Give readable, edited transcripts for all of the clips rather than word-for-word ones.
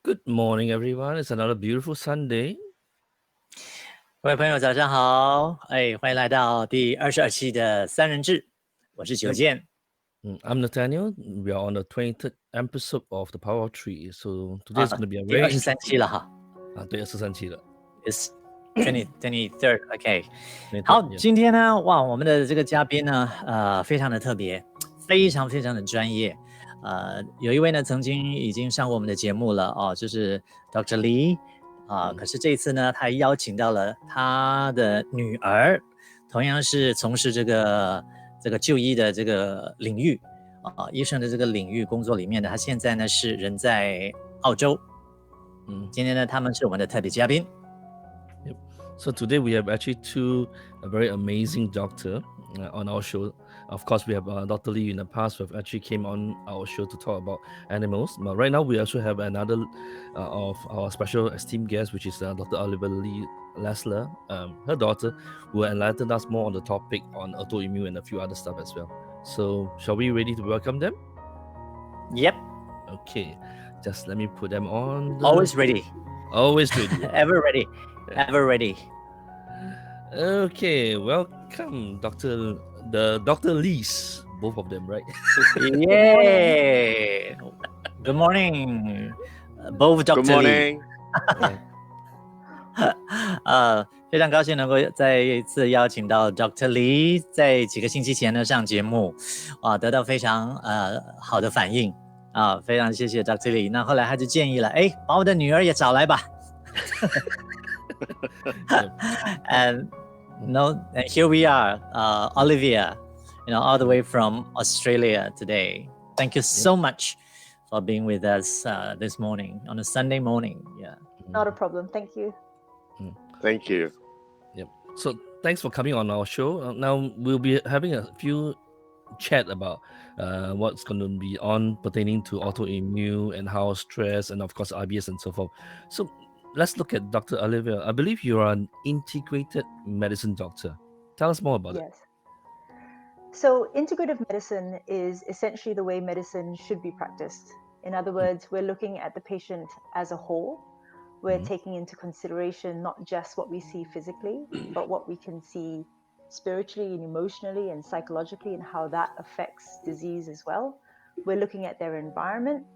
Good morning, everyone. It's another beautiful Sunday. 各位朋友，早上好！欢迎来到第22期的三人制，我是Jian。I'm Nathanael. We are on the 23rd episode of The Power of Three. So today is going to be a very 第23期了哈。对，23期了。It's 23rd. OK. 好，今天呢，哇，我们的这个嘉宾呢，非常的特别，非常非常的专业。有一位呢，曾经已经上过我们的节目了哦，就是 Dr. Ly。可是这一次呢，他邀请到了他的女儿，同样是从事这个就医的这个领域医生的这个领域工作里面的。他现在呢是人在澳洲。今天呢，他们是我们的特别嘉宾。Yep. So today we have actually two very amazing doctor on our show. Of course, we have Dr. Ly in the past who have actually came on our show to talk about animals. But right now, we also have another of our special esteemed guest, which is Dr. Olivia Lesslar, her daughter, who will enlighten us more on the topic on autoimmune and a few other stuff as well. So, shall we ready to welcome them? Yep. Okay, just let me put them on. Always ready. Always ready. Ever ready. Ever ready. Okay, welcome, Dr. Lys, both of them, right? Yay! Good morning, both Dr. Good morning. Ly. 非常高兴能够再一次邀请到 Dr. Ly， 在几个星期前呢上节目，得到非常好的反应非常谢谢 Dr. Ly。那后来他就建议了，把我的女儿也找来吧。And here we are, Olivia, all the way from Australia today. Thank you so much for being with us this morning on a Sunday morning. Yeah. Not a problem. Thank you. Thank you. Yep. So thanks for coming on our show. Now we'll be having a few chat about what's going to be on pertaining to autoimmune and how stress and of course IBS and so forth. So let's look at Dr. Olivia. I believe you are an integrated medicine doctor. Tell us more about it. Yes. So integrative medicine is essentially the way medicine should be practiced. In other words, we're looking at the patient as a whole. We're taking into consideration not just what we see physically, but what we can see spiritually and emotionally and psychologically, and how that affects disease as well. We're looking at their environment,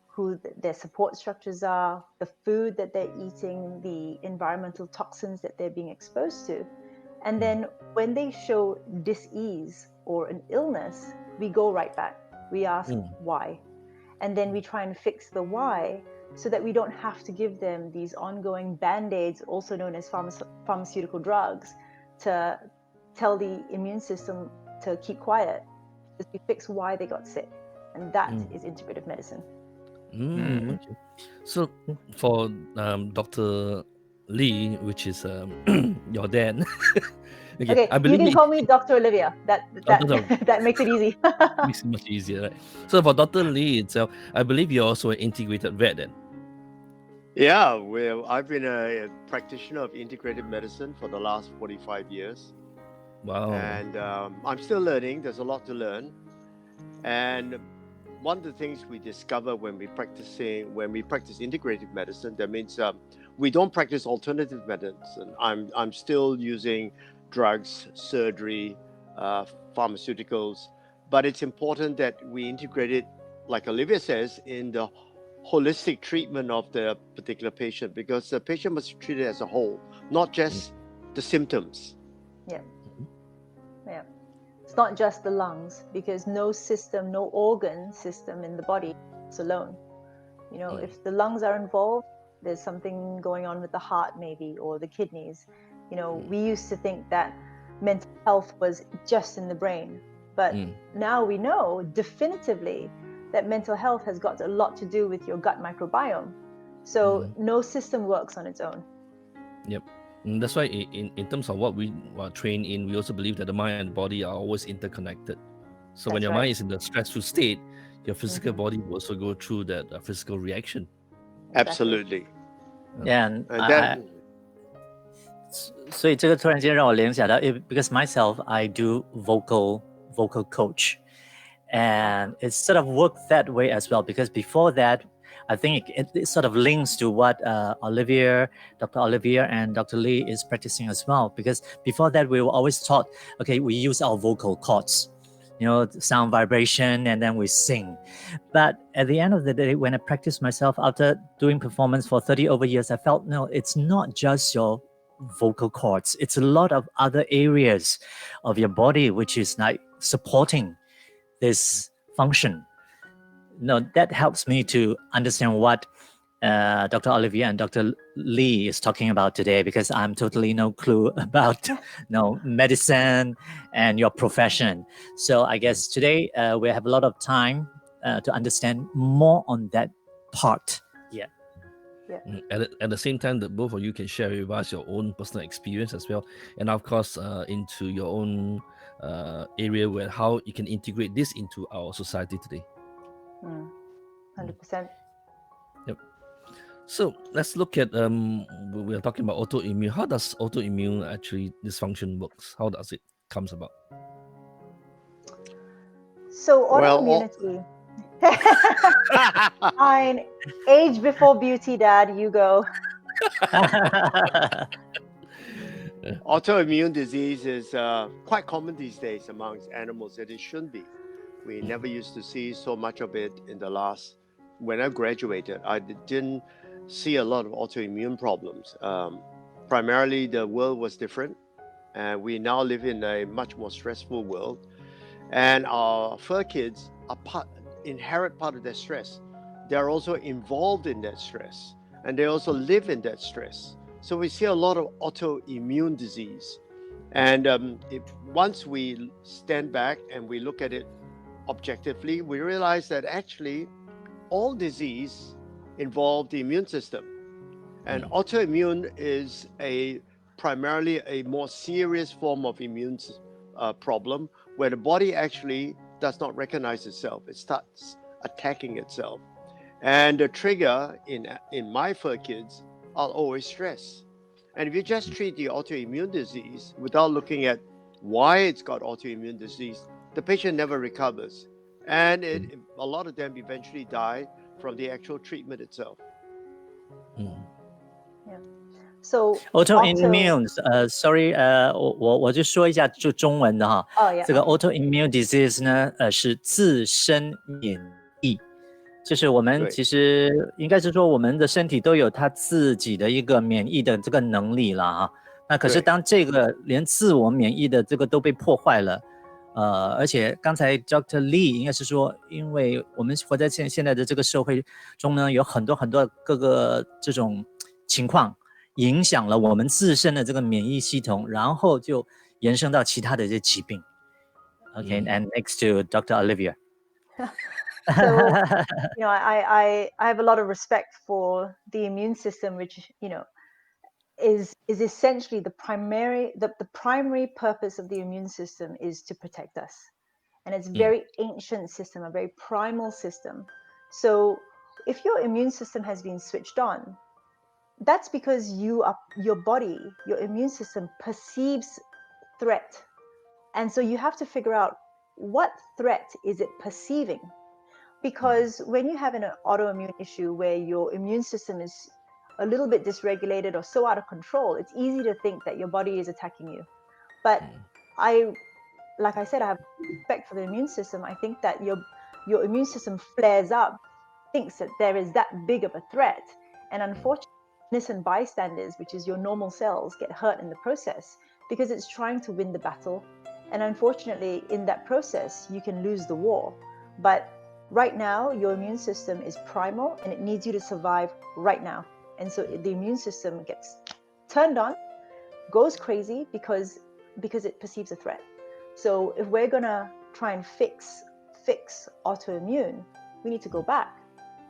who their support structures are, the food that they're eating, the environmental toxins that they're being exposed to. And then when they show dis-ease or an illness, we go right back. We ask why. And then we try and fix the why so that we don't have to give them these ongoing band-aids, also known as pharmaceutical drugs, to tell the immune system to keep quiet. Just we fix why they got sick. And that is integrative medicine. Okay. So for Dr. Ly, which is your dad. Okay, I you believe can call me Dr. Olivia. That makes it easy. Makes it much easier, right? So for Dr. Ly itself, I believe you're also an integrated vet then. Yeah, well, I've been a practitioner of integrated medicine for the last 45 years. Wow. And I'm still learning. There's a lot to learn. And one of the things we discover when we practice integrative medicine, that means we don't practice alternative medicine. I'm still using drugs, surgery, pharmaceuticals, but it's important that we integrate it, like Olivia says, in the holistic treatment of the particular patient, because the patient must be treated as a whole, not just the symptoms. Yeah. It's not just the lungs, because no organ system in the body is alone. If the lungs are involved, there's something going on with the heart maybe, or the kidneys. We used to think that mental health was just in the brain, But now we know definitively that mental health has got a lot to do with your gut microbiome. So no system works on its own. Yep. And that's why in terms of what we are trained in, we also believe that the mind and body are always interconnected. So when your mind is in the stressful state, your physical body will also go through that physical reaction. Absolutely. Yeah, And 所以这个突然间让我联想到 because myself I do vocal coach, and it sort of worked that way as well, because before that I think it sort of links to what Dr. Olivia and Dr. Lee is practicing as well, because before that we were always taught, okay, we use our vocal cords, sound vibration, and then we sing. But at the end of the day, when I practiced myself after doing performance for 30 over years, I felt, no, it's not just your vocal cords. It's a lot of other areas of your body which is like supporting this function. That helps me to understand what Dr. Olivia and Dr. Lee is talking about today, because I'm totally no clue about medicine and your profession. So I guess today we have a lot of time to understand more on that part. Yeah. At the same time, that both of you can share with us your own personal experience as well, and of course into your own area where how you can integrate this into our society today. 100%. Yep. So let's look at we are talking about autoimmune. How does autoimmune actually dysfunction works? How does it comes about? So autoimmunity. Fine. Age before beauty, Dad. You go. autoimmune disease is quite common these days amongst animals, and it shouldn't be. We never used to see so much of it in the last. When I graduated, I didn't see a lot of autoimmune problems. Primarily, the world was different, and we now live in a much more stressful world. And our fur kids are inherent part of that stress. They are also involved in that stress, and they also live in that stress. So we see a lot of autoimmune disease. And once we stand back and we look at it objectively, we realize that actually all disease involve the immune system. And autoimmune is primarily a more serious form of immune problem, where the body actually does not recognize itself. It starts attacking itself. And the trigger in my fur kids are always stress. And if you just treat the autoimmune disease without looking at why it's got autoimmune disease, the patient never recovers. And a lot of them eventually die from the actual treatment itself. Yeah. So autoimmune, sorry, 我就说一下就中文的哈。这个 autoimmune disease 呢，是自身免疫，就是我们其实应该是说我们的身体都有它自己的一个免疫的这个能力了哈。那可是当这个连自我免疫的这个都被破坏了。而且刚才 Dr. Lee 应该是说，因为我们活在现在的这个社会中呢，有很多各个这种情况影响了我们自身的这个免疫系统，然后就延伸到其他的这些疾病。Okay, and next to Dr. Olivia. So, I have a lot of respect for the immune system, which is essentially the primary purpose of the immune system is to protect us, and it's a very ancient system, a very primal system. So if your immune system has been switched on, that's because your immune system perceives threat, and so you have to figure out what threat is it perceiving, because when you have an autoimmune issue where your immune system is a little bit dysregulated or so out of control, it's easy to think that your body is attacking you. But like I said, I have respect for the immune system. I think that your immune system flares up, thinks that there is that big of a threat, and unfortunately, innocent bystanders, which is your normal cells, get hurt in the process because it's trying to win the battle. And unfortunately, in that process, you can lose the war. But right now, your immune system is primal and it needs you to survive right now. And so the immune system gets turned on, goes crazy because it perceives a threat. So if we're gonna try and fix autoimmune, we need to go back.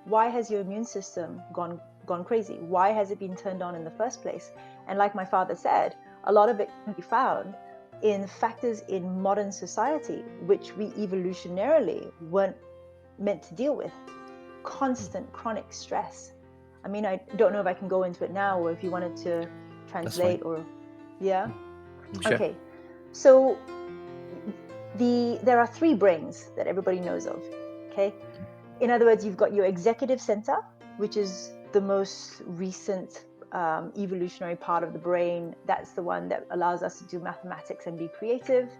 Why has your immune system gone crazy? Why has it been turned on in the first place? And like my father said, a lot of it can be found in factors in modern society, which we evolutionarily weren't meant to deal with. Constant chronic stress. I mean, I don't know if I can go into it now, or if you wanted to translate, or yeah. Sure. Okay, so there are three brains that everybody knows of. Okay, in other words, you've got your executive center, which is the most recent evolutionary part of the brain. That's the one that allows us to do mathematics and be creative.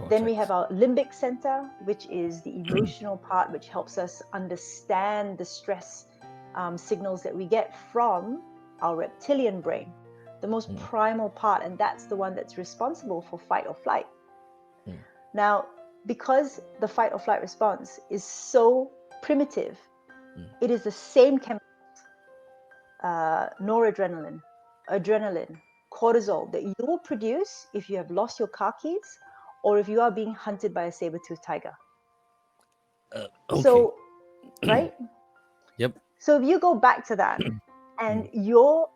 Then we have our limbic center, which is the emotional part, which helps us understand the stress signals that we get from our reptilian brain, the most primal part, and that's the one that's responsible for fight or flight. Now, because the fight or flight response is so primitive, it is the same chemicals, noradrenaline, adrenaline, cortisol, that you will produce if you have lost your car keys or if you are being hunted by a saber-toothed tiger. Okay. So, right? Yep. So if you go back to that and your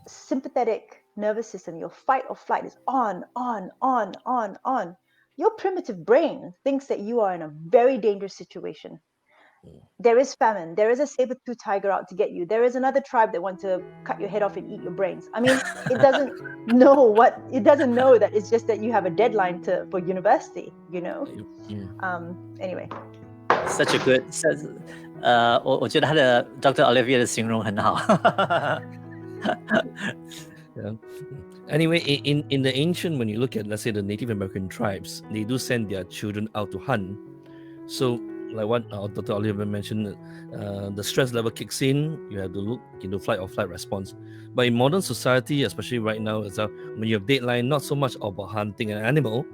sympathetic nervous system, your fight or flight is on, your primitive brain thinks that you are in a very dangerous situation. There is famine. There is a saber-toothed tiger out to get you. There is another tribe that want to cut your head off and eat your brains. I mean, it doesn't know that it's just that you have a deadline for university, you know? Anyway. Such a good, 我觉得他的 Dr. Olivia 的形容很好。Yeah. Anyway, in the ancient, when you look at, let's say, the Native American tribes, they do send their children out to hunt. So, like what Dr. Olivia mentioned, the stress level kicks in. You have to look into fight or flight response. But in modern society, especially right now, when you have deadline, not so much about hunting an animal,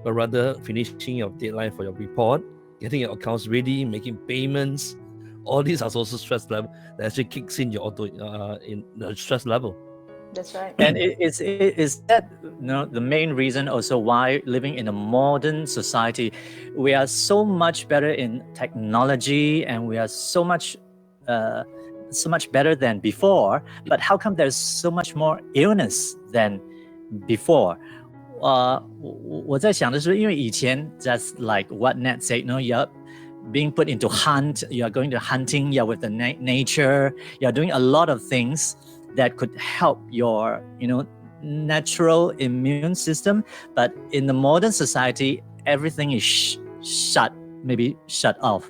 but rather finishing your deadline for your report, getting your accounts ready, making payments. All these are also stress level that actually kicks in your in the stress level. That's right. And is that the main reason also why living in a modern society, we are so much better in technology and we are so much better than before, but how come there's so much more illness than before? 我在想的是，因为以前 just like what Nat said, you're being put into hunt, you're going to hunting, you're with the nature, you're doing a lot of things that could help your, natural immune system. But in the modern society, everything is shut off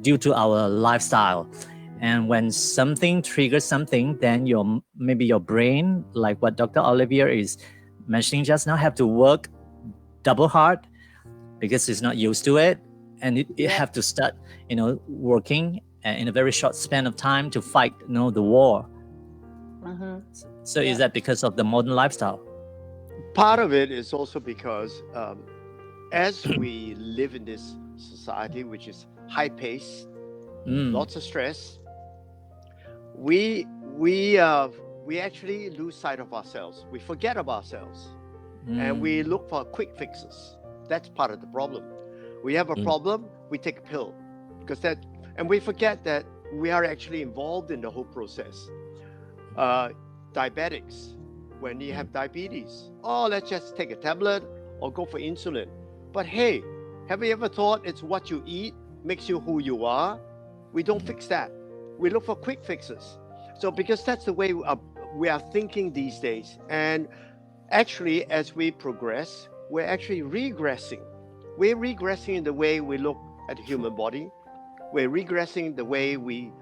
due to our lifestyle. And when something triggers something, then maybe your brain, like what Dr. Olivia is mentioning just now, have to work double hard because it's not used to it. And it have to start, working in a very short span of time to fight, the war. So is that because of the modern lifestyle? Part of it is also because as we live in this society, which is high pace, lots of stress, we actually lose sight of ourselves. We forget of ourselves, and we look for quick fixes. That's part of the problem. We have a problem, we take a pill, and we forget that we are actually involved in the whole process. Diabetics, when you have diabetes, let's just take a tablet or go for insulin. But hey, have you ever thought it's what you eat makes you who you are? We don't fix that. We look for quick fixes. So because that's the way we are thinking these days. And actually, as we progress, we're actually regressing. We're regressing in the way we look at the human body. We're regressing the way we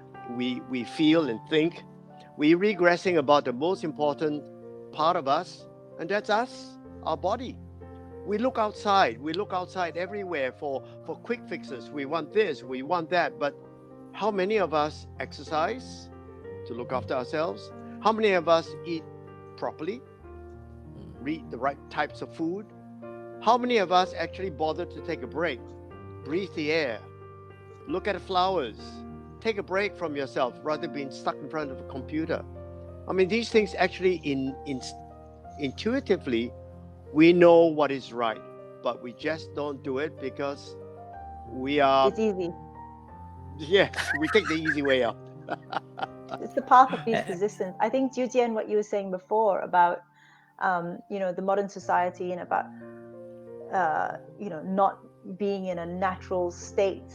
feel and think. We're regressing about the most important part of us, and that's us, our body. We look outside everywhere for quick fixes. We want this, we want that, but how many of us exercise to look after ourselves? How many of us eat properly, read the right types of food? How many of us actually bother to take a break, breathe the air, look at the flowers, take a break from yourself rather than being stuck in front of a computer? I mean, these things actually intuitively, we know what is right, but we just don't do it because we are. It's easy. Yes, we take the easy way out. It's the path of least resistance. I think, Jian, what you were saying before about, the modern society and about, not being in a natural state,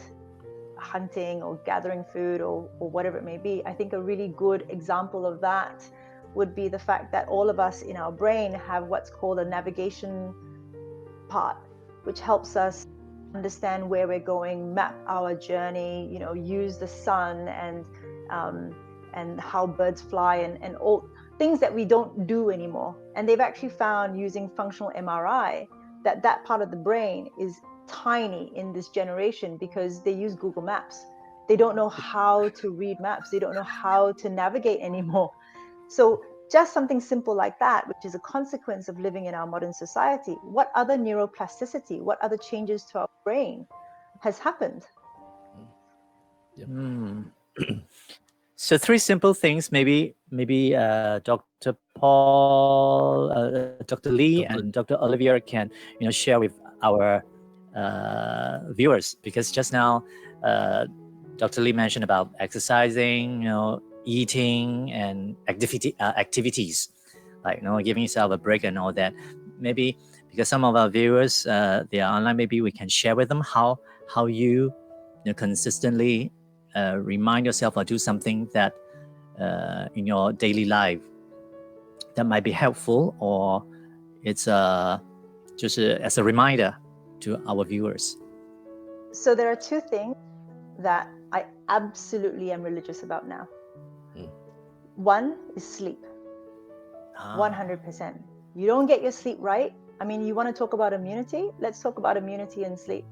hunting or gathering food or whatever it may be. I think a really good example of that would be the fact that all of us in our brain have what's called a navigation part, which helps us understand where we're going, map our journey, use the sun and how birds fly and all things that we don't do anymore. And they've actually found using functional MRI that part of the brain is tiny in this generation because they use Google Maps. They don't know how to read maps. They don't know how to navigate anymore. So just something simple like that, which is a consequence of living in our modern society, what other neuroplasticity, what other changes to our brain has happened? So 3 simple things, maybe Dr. Paul, Dr. Lee, and Dr. Olivia can share with our viewers, because just now Dr. Lee mentioned about exercising, eating and activities, like giving yourself a break and all that. Maybe because some of our viewers they are online, maybe we can share with them how you consistently remind yourself or do something that in your daily life that might be helpful, or it's just as a reminder to our viewers. So there are 2 things that I absolutely am religious about now. One is sleep. 100%. You don't get your sleep right. I mean, you want to talk about immunity? Let's talk about immunity and sleep.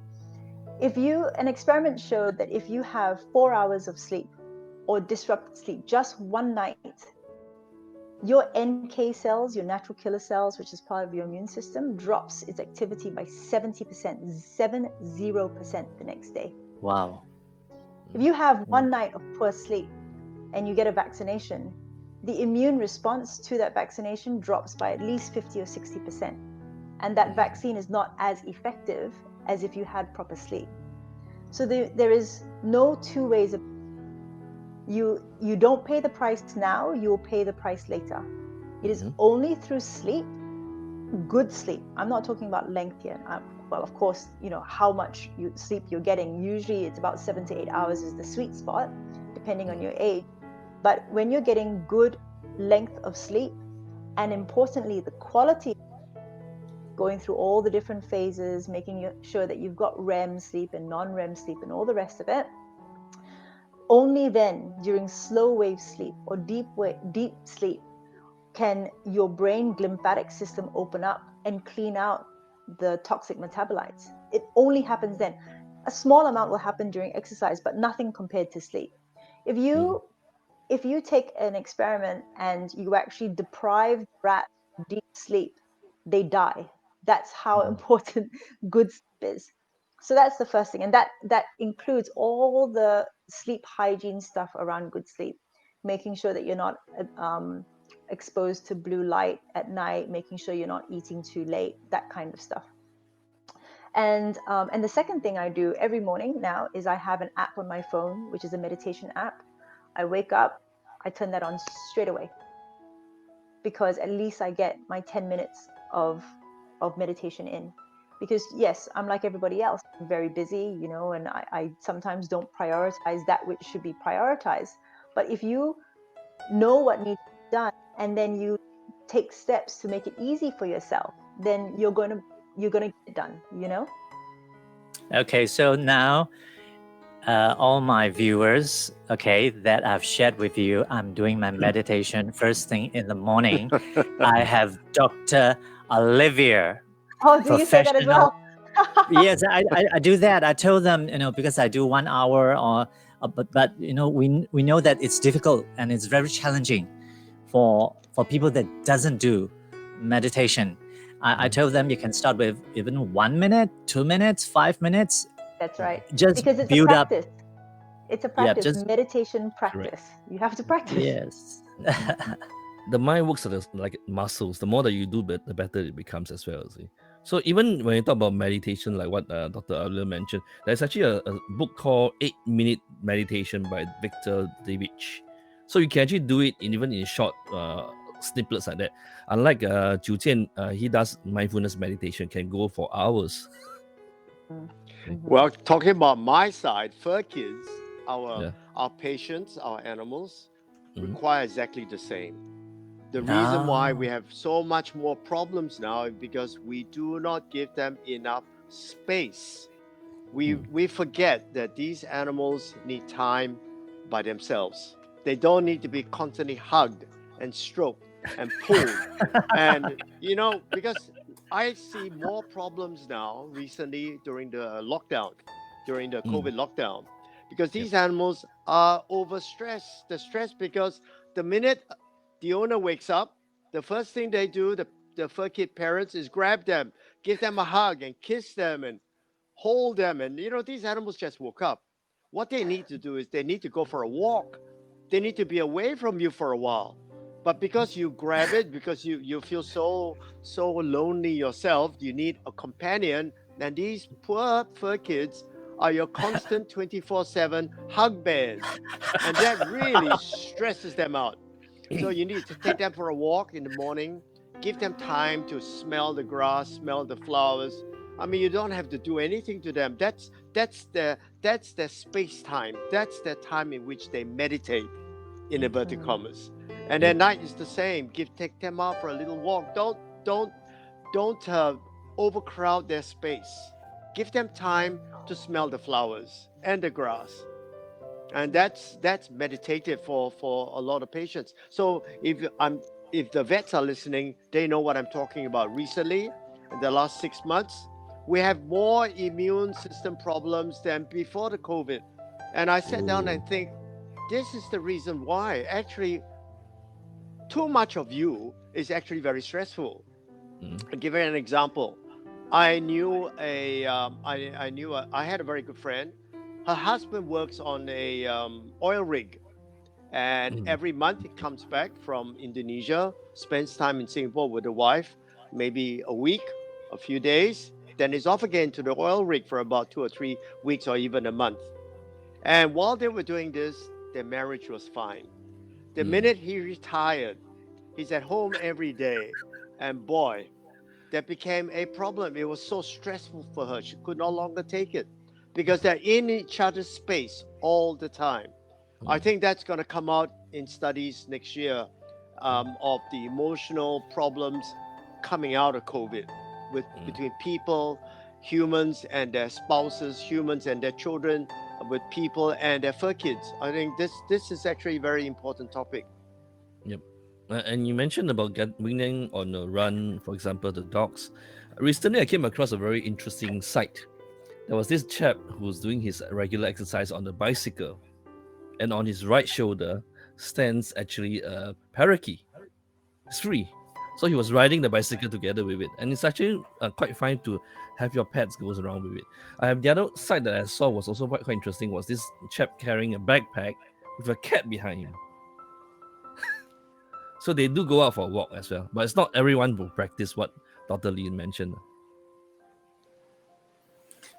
An experiment showed that if you have 4 hours of sleep or disrupted sleep, just one night, your NK cells, your natural killer cells, which is part of your immune system, drops its activity by 70%, 70% the next day. Wow. If you have one night of poor sleep and you get a vaccination, the immune response to that vaccination drops by at least 50 or 60%. And that vaccine is not as effective as if you had proper sleep. So there is no 2 ways of you don't pay the price now, you will pay the price later. It is only through sleep, good sleep. I'm not talking about length here. Well, of course, how much sleep you're getting. Usually it's about 7 to 8 hours is the sweet spot, depending on your age. But when you're getting good length of sleep, and importantly, the quality, going through all the different phases, making sure that you've got REM sleep and non-REM sleep and all the rest of it, only then, during slow wave sleep or deep sleep, can your brain lymphatic system open up and clean out the toxic metabolites. It only happens then. A small amount will happen during exercise, but nothing compared to sleep. If you take an experiment and you actually deprive rats of deep sleep, they die. That's how important good sleep is. So that's the first thing. And that includes all the sleep hygiene stuff around good sleep, making sure that you're not exposed to blue light at night, making sure you're not eating too late, that kind of stuff. And the second thing I do every morning now is I have an app on my phone, which is a meditation app. I wake up, I turn that on straight away, because at least I get my 10 minutes of meditation in. Because yes, I'm like everybody else, I'm very busy, and I sometimes don't prioritize that which should be prioritized. But if you know what needs to be done, and then you take steps to make it easy for yourself, then you're gonna get it done, Okay, so now all my viewers, that I've shared with you, I'm doing my meditation first thing in the morning. I have Dr. Olivia. Oh, do you say that as well? Yes, I do that. I told them, because I do 1 hour, but we know that it's difficult and it's very challenging for people that doesn't do meditation. I told them you can start with even 1 minute, 2 minutes, 5 minutes. That's right. Just because it's build a practice. up. It's a practice. Yeah, meditation practice. Correct. You have to practice. Yes. The mind works like muscles. The more that you do, the better it becomes as well. See? So even when you talk about meditation, like what Dr. Olivia mentioned, there's actually a book called 8-Minute Meditation by Victor David. So you can actually do it even in short snippets like that. Unlike Jian, he does mindfulness meditation, can go for hours. Well, talking about my side, fur kids, our patients, our animals, require exactly the same. The reason why we have so much more problems now is because we do not give them enough space. We forget that these animals need time by themselves. They don't need to be constantly hugged and stroked and pulled. And, because I see more problems now recently during the lockdown, during the COVID lockdown, because these animals are overstressed. They're stressed because the minute the owner wakes up, the first thing they do, the fur kid parents, is grab them, give them a hug and kiss them and hold them. And, these animals just woke up. What they need to do is they need to go for a walk. They need to be away from you for a while. But because you grab it, because you feel so lonely yourself, you need a companion. And these poor fur kids are your constant 24/7 hug bears. And that really stresses them out. So you need to take them for a walk in the morning, give them time to smell the grass, smell the flowers. I mean, you don't have to do anything to them. That's their space time. That's their time in which they meditate, in inverted commas. And at night is the same. Take them out for a little walk. Don't overcrowd their space. Give them time to smell the flowers and the grass. And that's meditative for a lot of patients. So if the vets are listening, they know what I'm talking about. Recently, in the last 6 months, we have more immune system problems than before the COVID. And I sat down and think, this is the reason why. Actually, too much of you is actually very stressful. I'll give you an example. I had a very good friend. Her husband works on a oil rig, and every month he comes back from Indonesia, spends time in Singapore with the wife, maybe a week, a few days, then he's off again to the oil rig for about 2 or 3 weeks or even a month. And while they were doing this, their marriage was fine. The minute he retired, he's at home every day, and boy, that became a problem. It was so stressful for her. She could no longer take it because they're in each other's space all the time. I think that's going to come out in studies next year of the emotional problems coming out of COVID between people, humans and their spouses, humans and their children, with people and their fur kids. I think this is actually a very important topic. Yep. And you mentioned about bringing on a run, for example, the dogs. Recently, I came across a very interesting sight. There was this chap who was doing his regular exercise on the bicycle, and on his right shoulder stands actually a parakeet. It's free. So he was riding the bicycle together with it. And it's actually quite fine to have your pets go around with it. The other side that I saw was also quite interesting, was this chap carrying a backpack with a cat behind him. So they do go out for a walk as well. But it's not everyone who practice what Dr. Lee mentioned.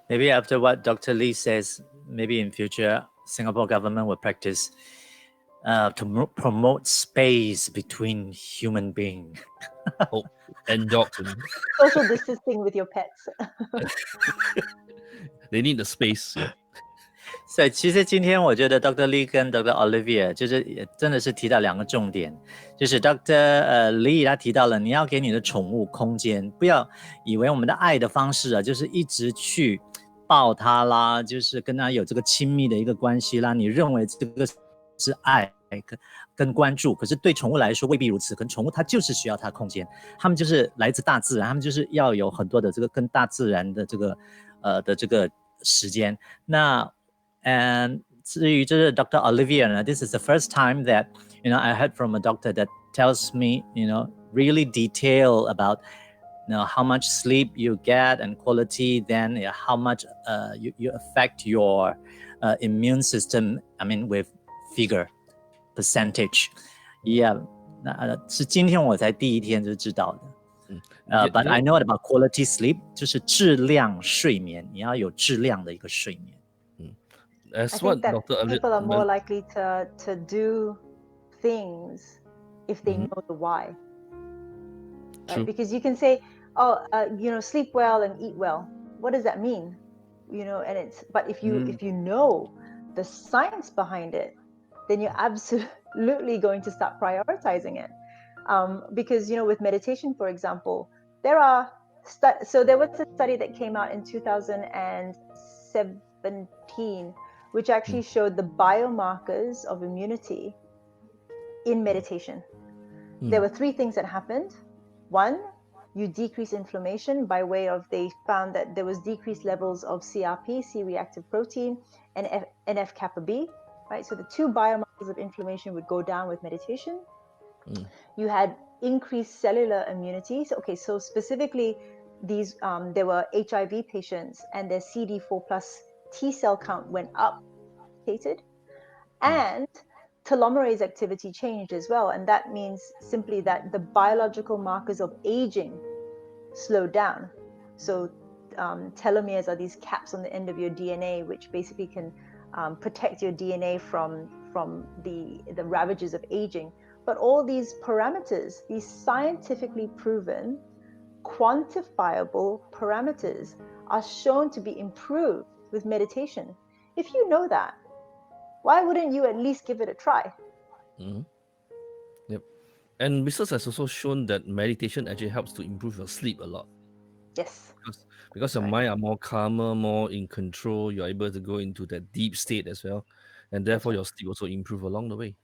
Maybe after what Dr. Lee says, maybe in future, Singapore government will practice to promote space between human beings. And dogs. Social distancing with your pets. They need the space. 所以其实今天我觉得 Dr. Lee 跟 Dr. Olivia 就是也真的是提到两个重点，就是 Dr. Lee 他提到了你要给你的宠物空间，不要以为我们的爱的方式啊，就是一直去抱它啦，就是跟它有这个亲密的一个关系啦，你认为这个是爱跟关注，可是对宠物来说未必如此，可能宠物它就是需要它空间，它们就是来自大自然，它们就是要有很多的这个跟大自然的这个时间。那至于就是 Dr. Olivia 呢 ，this is the first time that I heard from a doctor that tells me really detail about how much sleep you get and quality, then how much you affect your immune system. I mean with figure percentage. Yeah, 那是今天我才第一天就知道的。But I know about quality sleep， 就是质量睡眠，你要有质量的一个睡眠。I As think what that Dr. people are more likely to do things if they know the why. True. Because you can say, oh, sleep well and eat well. What does that mean? But if you know the science behind it, then you're absolutely going to start prioritizing it. Because with meditation, for example, there was a study that came out in 2017 which actually showed the biomarkers of immunity in meditation. There were 3 things that happened. 1, you decrease inflammation by way of, they found that there was decreased levels of CRP, C-reactive protein, and NF-kappa B, right? So the 2 biomarkers of inflammation would go down with meditation. You had increased cellular immunity. So specifically, these there were HIV patients, and their CD4 plus T cell count went up, and telomerase activity changed as well. And that means simply that the biological markers of aging slowed down. So telomeres are these caps on the end of your DNA, which basically can protect your DNA from the ravages of aging. But all these parameters, these scientifically proven, quantifiable parameters, are shown to be improved with meditation. If you know that, why wouldn't you at least give it a try? Yep. And research has also shown that meditation actually helps to improve your sleep a lot. Yes. Because your mind are more calmer, more in control, you're able to go into that deep state as well. And therefore your sleep also improve along the way.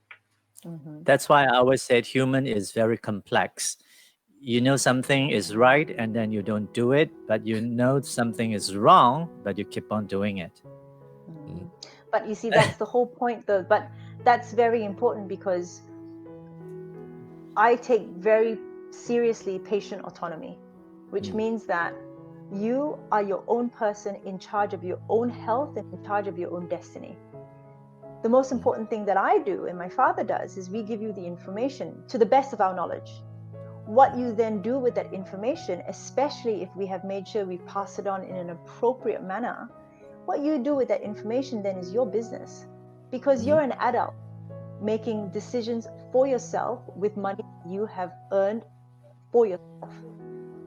That's why I always said human is very complex. You know something is right and then you don't do it, but you know something is wrong, but you keep on doing it. But you see, that's the whole point though. But that's very important, because I take very seriously patient autonomy, which means that you are your own person in charge of your own health and in charge of your own destiny. The most important thing that I do and my father does is we give you the information to the best of our knowledge. What you then do with that information, especially if we have made sure we pass it on in an appropriate manner, what you do with that information then is your business, because you're an adult making decisions for yourself with money you have earned for yourself.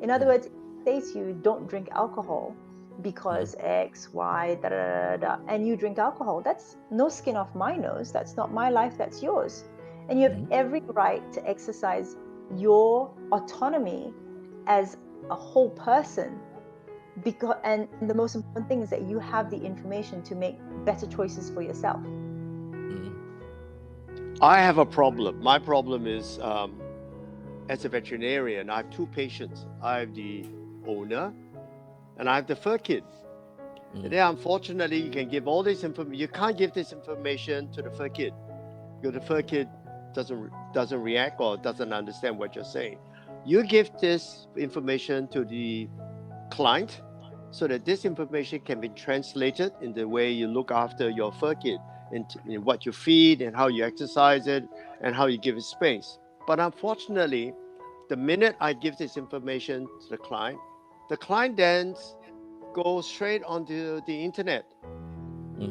In other words, say to you, don't drink alcohol because X, Y, da, da, da, da, and you drink alcohol. That's no skin off my nose. That's not my life, that's yours. And you have every right to exercise your autonomy as a whole person. And the most important thing is that you have the information to make better choices for yourself. I have a problem. My problem is, as a veterinarian, I have 2 patients. I have the owner and I have the fur kid. And then unfortunately, you can give all this information. You can't give this information to the fur kid, because the fur kid doesn't react or doesn't understand what you're saying. You give this information to the client, so that this information can be translated in the way you look after your fur kid, in what you feed and how you exercise it and how you give it space. But unfortunately, the minute I give this information to the client then goes straight onto the internet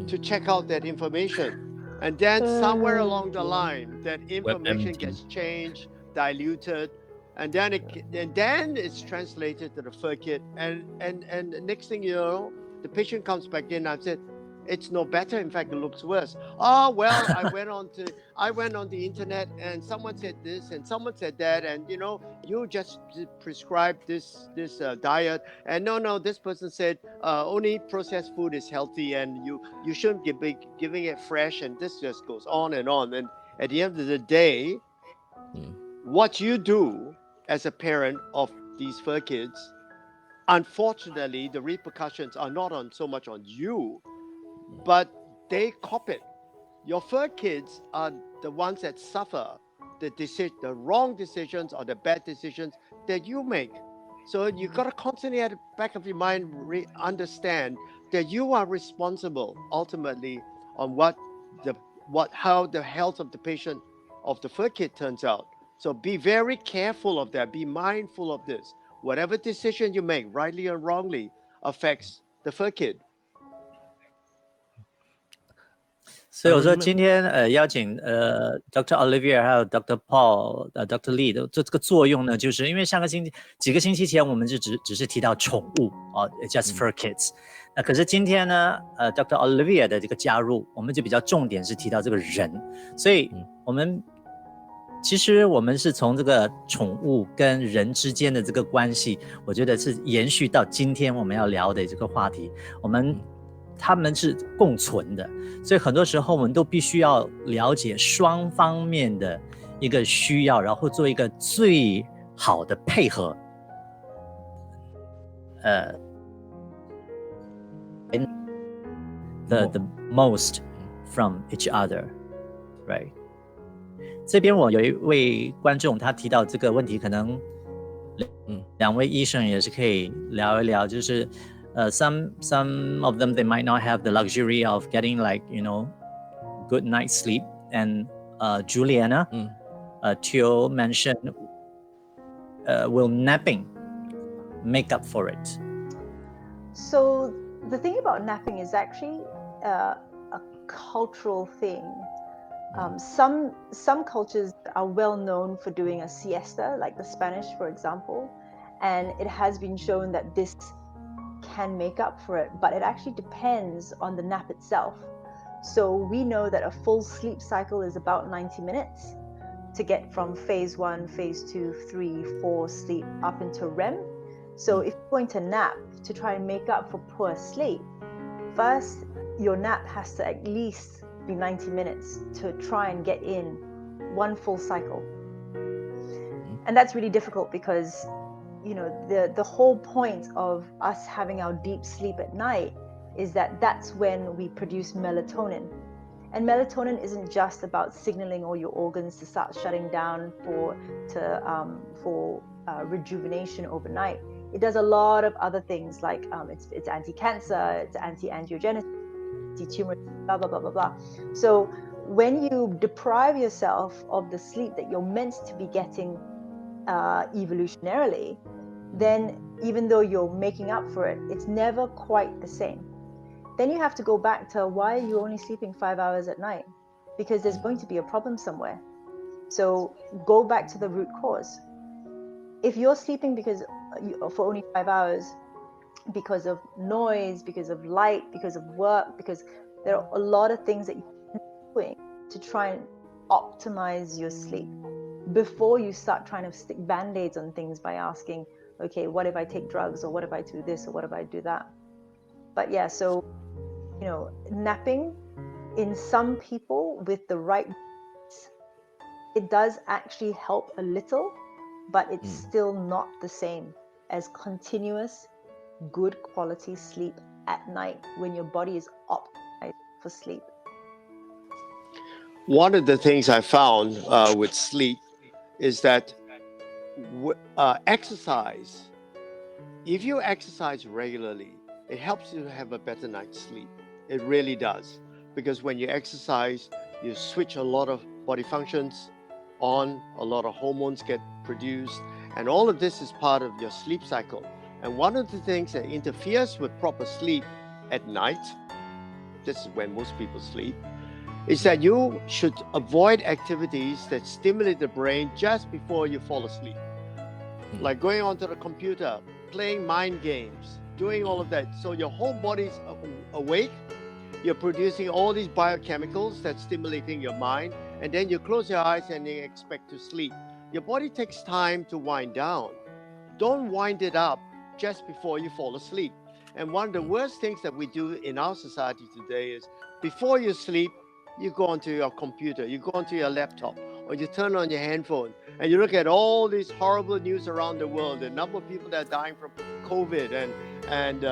to check out that information. And then somewhere along the line, that information gets changed, diluted, and then it's translated to the fur kid. And the next thing you know, the patient comes back in and said, it's no better. In fact, it looks worse. Oh, well, I went on the internet and someone said this and someone said that, and you just prescribed this diet, and no, this person said only processed food is healthy, and you shouldn't be giving it fresh, and this just goes on. And at the end of the day, what you do as a parent of these fur kids, unfortunately, the repercussions are not so much on you, but they cop it. Your fur kids are the ones that suffer the wrong decisions or the bad decisions that you make. So you got to constantly at the back of your mind understand that you are responsible ultimately on how the health of the patient, of the fur kid, turns out. So be very careful of that. Be mindful of this. whatever decision you make, rightly or wrongly, affects the fur kid. 所以我说今天邀请Dr. Olivia 还有 Dr. Paul、Dr. Lee 的这个作用呢，就是因为几个星期前我们就只是提到宠物just fur kids，那可是今天呢Dr. Olivia 的这个加入，我们就比较重点是提到这个人，所以其实我们是从这个宠物跟人之间的这个关系，我觉得是延续到今天我们要聊的这个话题，他们是共存的，所以很多时候我们都必须要了解双方面的一个需要，然后做一个最好的配合。The most from each other, right? 这边我有一位观众，他提到这个问题，可能两位医生也是可以聊一聊，就是some of them they might not have the luxury of getting good night's sleep, and Juliana Teo mentioned will napping make up for it? So the thing about napping is actually a cultural thing. Some cultures are well known for doing a siesta, like the Spanish, for example, and it has been shown that this can make up for it, but it actually depends on the nap itself. So we know that a full sleep cycle is about 90 minutes to get from phase 1, phase 2, 3, 4 sleep up into REM. So if you're going to nap to try and make up for poor sleep, first your nap has to at least be 90 minutes to try and get in one full cycle. And that's really difficult because the whole point of us having our deep sleep at night is that that's when we produce melatonin. And melatonin isn't just about signaling all your organs to start shutting down for rejuvenation overnight. It does a lot of other things, like it's anti-cancer, it's anti-angiogenesis, anti-tumor, blah, blah, blah, blah, blah. So when you deprive yourself of the sleep that you're meant to be getting evolutionarily, then even though you're making up for it, it's never quite the same. Then you have to go back to why are you only sleeping 5 hours at night? Because there's going to be a problem somewhere. So go back to the root cause. If you're sleeping for only 5 hours because of noise, because of light, because of work, because there are a lot of things that you're doing to try and optimize your sleep before you start trying to stick band-aids on things by asking, okay, what if I take drugs, or what if I do this, or what if I do that? But yeah, so napping in some people with the right, it does actually help a little, but it's still not the same as continuous good quality sleep at night when your body is optimized for sleep. One of the things I found with sleep is that exercise, if you exercise regularly, it helps you to have a better night's sleep. It really does. Because when you exercise, you switch a lot of body functions on, a lot of hormones get produced, and all of this is part of your sleep cycle. And one of the things that interferes with proper sleep at night, this is when most people sleep, is that you should avoid activities that stimulate the brain just before you fall asleep. Like going onto the computer, playing mind games, doing all of that. So your whole body's awake, you're producing all these biochemicals that's stimulating your mind, and then you close your eyes and you expect to sleep. Your body takes time to wind down. Don't wind it up just before you fall asleep. And one of the worst things that we do in our society today is before you sleep, you go onto your computer, you go onto your laptop, or you turn on your handphone and you look at all these horrible news around the world, the number of people that are dying from COVID and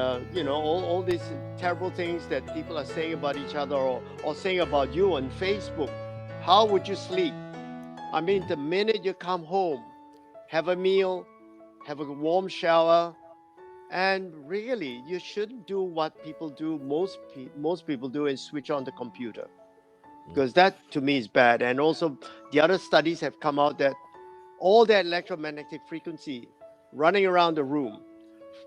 all these terrible things that people are saying about each other or saying about you on Facebook. How would you sleep? I mean, the minute you come home, have a meal, have a warm shower, and really, you shouldn't do what people do, most people do, and switch on the computer. Because that, to me, is bad. And also, the other studies have come out that all that electromagnetic frequency running around the room,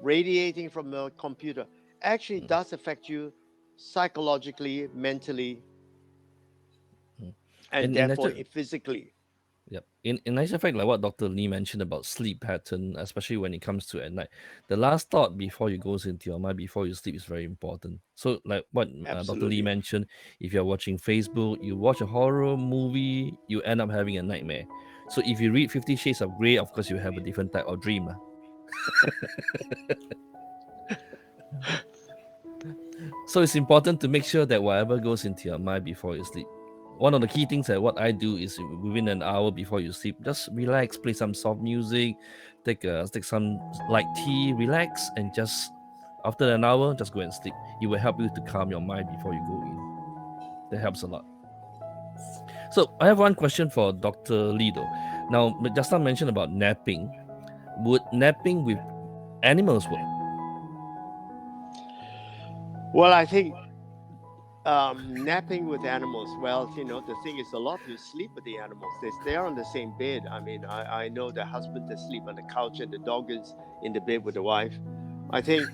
radiating from the computer, actually does affect you psychologically, mentally, and therefore physically. Yep. In actual fact, like what Dr. Lee mentioned about sleep pattern, especially when it comes to at night, the last thought before you goes into your mind before you sleep is very important. So, like what Dr. Lee mentioned, if you're watching Facebook, you watch a horror movie, you end up having a nightmare. So, if you read 50 Shades of Grey, of course, you have a different type of dream. So, it's important to make sure that whatever goes into your mind before you sleep. One of the key things that what I do is within an hour before you sleep, just relax, play some soft music, take some light tea, relax, and just after an hour, just go and sleep. It will help you to calm your mind before you go in. That helps a lot. So I have one question for Dr. Lee though. Now, just now mentioned about napping. Would napping with animals work? Well, I think napping with animals, well, the thing is, a lot of you sleep with the animals. They're on the same bed. I mean, I know the husband that sleep on the couch and the dog is in the bed with the wife. I think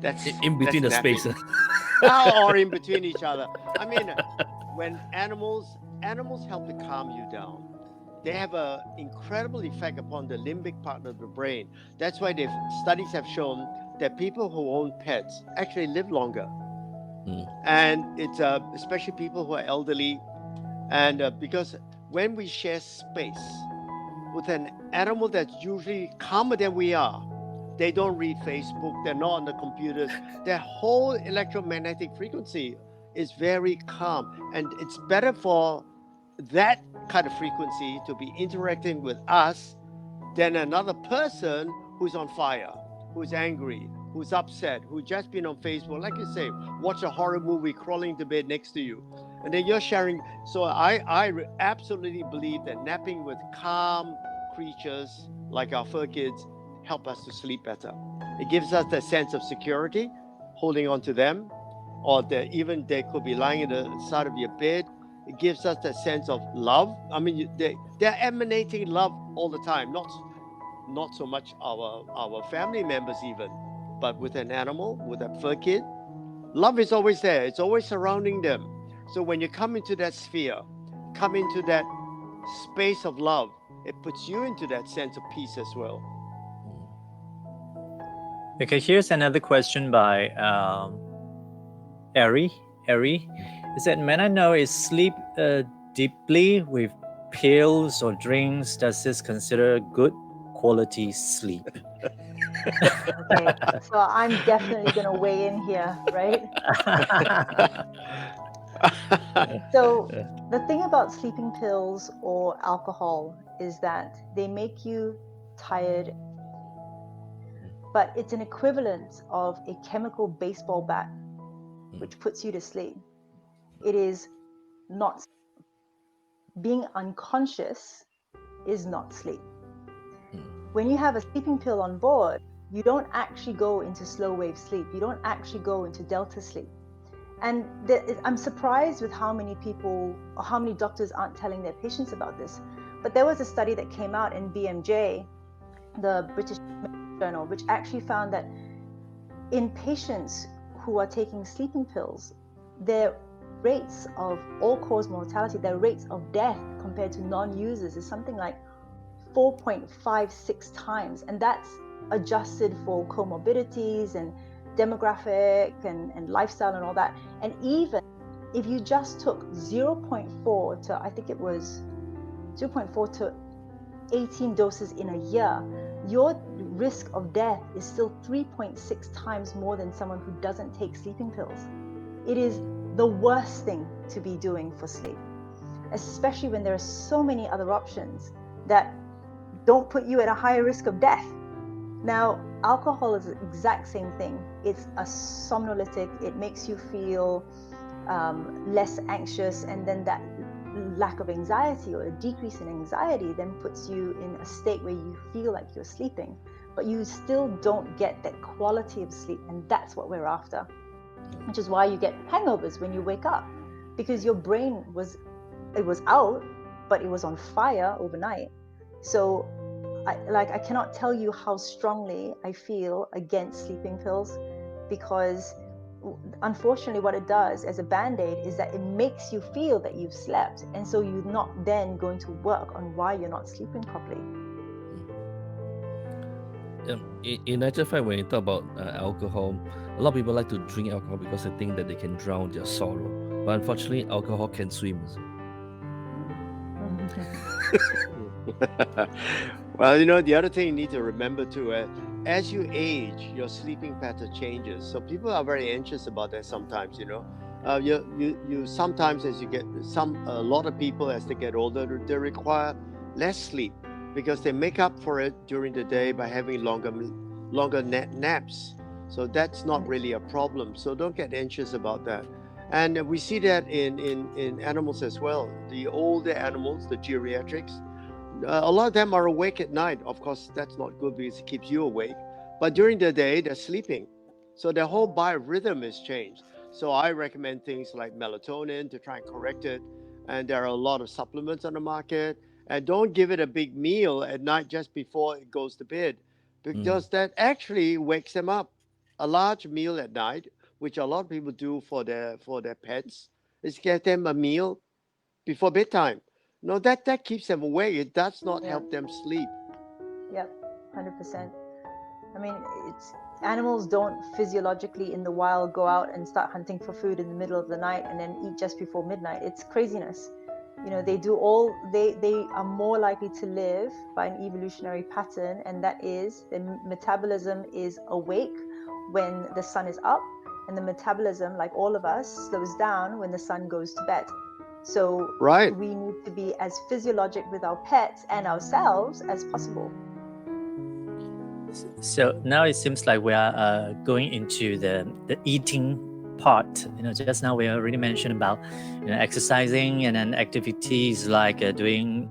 that's in between the napping. space. Or in between each other. I mean, when animals help to calm you down. They have an incredible effect upon the limbic part of the brain. That's why studies have shown that people who own pets actually live longer. And it's especially people who are elderly, and because when we share space with an animal that's usually calmer than we are, they don't read Facebook, they're not on the computers, their whole electromagnetic frequency is very calm, and it's better for that kind of frequency to be interacting with us than another person who's on fire, who's angry, who's upset, who's just been on Facebook, like you say, watch a horror movie crawling to bed next to you. And then you're sharing. So I absolutely believe that napping with calm creatures like our fur kids help us to sleep better. It gives us that sense of security, holding on to them, or even they could be lying at the side of your bed. It gives us that sense of love. I mean, they're emanating love all the time, not so much our family members even. But with an animal, with a fur kid, love is always there. It's always surrounding them. So when you come into that sphere, come into that space of love, it puts you into that sense of peace as well. Okay, here's another question by Ari. Is that, may I know, is sleep deeply with pills or drinks, does this consider good quality sleep? Okay, so I'm definitely going to weigh in here, right? So the thing about sleeping pills or alcohol is that they make you tired, but it's an equivalent of a chemical baseball bat, which puts you to sleep. It is not. Being unconscious is not sleep. When you have a sleeping pill on board, you don't actually go into slow wave sleep. You don't actually go into delta sleep. And I'm surprised with how many people or how many doctors aren't telling their patients about this. But there was a study that came out in BMJ, the British Journal, which actually found that in patients who are taking sleeping pills, their rates of all-cause mortality, their rates of death compared to non-users is something like 4.56 times, and that's adjusted for comorbidities and demographic and lifestyle and all that. And even if you just took 0.4 to, I think it was 0.4 to 18 doses in a year, your risk of death is still 3.6 times more than someone who doesn't take sleeping pills. It is the worst thing to be doing for sleep, especially when there are so many other options that don't put you at a higher risk of death. Now, alcohol is the exact same thing. It's a somnolytic. It makes you feel less anxious, and then that lack of anxiety or a decrease in anxiety then puts you in a state where you feel like you're sleeping, but you still don't get that quality of sleep, and that's what we're after, which is why you get hangovers when you wake up, because your brain was out, but it was on fire overnight. So I cannot tell you how strongly I feel against sleeping pills, because unfortunately what it does as a band-aid is that it makes you feel that you've slept, and so you're not then going to work on why you're not sleeping properly. In actual fact, when you talk about alcohol, a lot of people like to drink alcohol because they think that they can drown their sorrow. But unfortunately, alcohol can swim. Well, the other thing you need to remember too, as you age, your sleeping pattern changes. So people are very anxious about that sometimes. You sometimes as you get a lot of people as they get older, they require less sleep because they make up for it during the day by having longer naps. So that's not really a problem. So don't get anxious about that. And we see that in animals as well. The older animals, the geriatrics, a lot of them are awake at night. Of course, that's not good because it keeps you awake. But during the day, they're sleeping. So their whole biorhythm is changed. So I recommend things like melatonin to try and correct it. And there are a lot of supplements on the market. And don't give it a big meal at night just before it goes to bed, because that actually wakes them up. A large meal at night, which a lot of people do for their pets, is get them a meal before bedtime. No, that keeps them awake. It does not help them sleep. Yep, 100%. I mean, animals don't physiologically in the wild go out and start hunting for food in the middle of the night and then eat just before midnight. It's craziness. They are more likely to live by an evolutionary pattern, and that is the metabolism is awake when the sun is up, and the metabolism, like all of us, slows down when the sun goes to bed. So right. We need to be as physiologic with our pets and ourselves as possible. So now it seems like we are going into the eating part. Just now we already mentioned about exercising and then activities like doing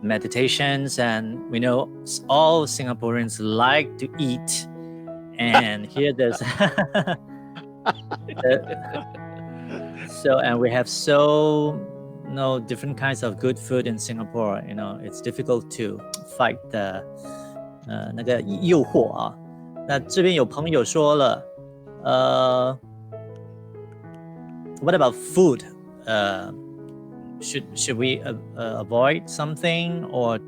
meditations, and we know all Singaporeans like to eat, and here there's and we have different kinds of good food in Singapore. It's difficult to fight the 那个诱惑啊。那这边有朋友说了what about food? Should we avoid something, or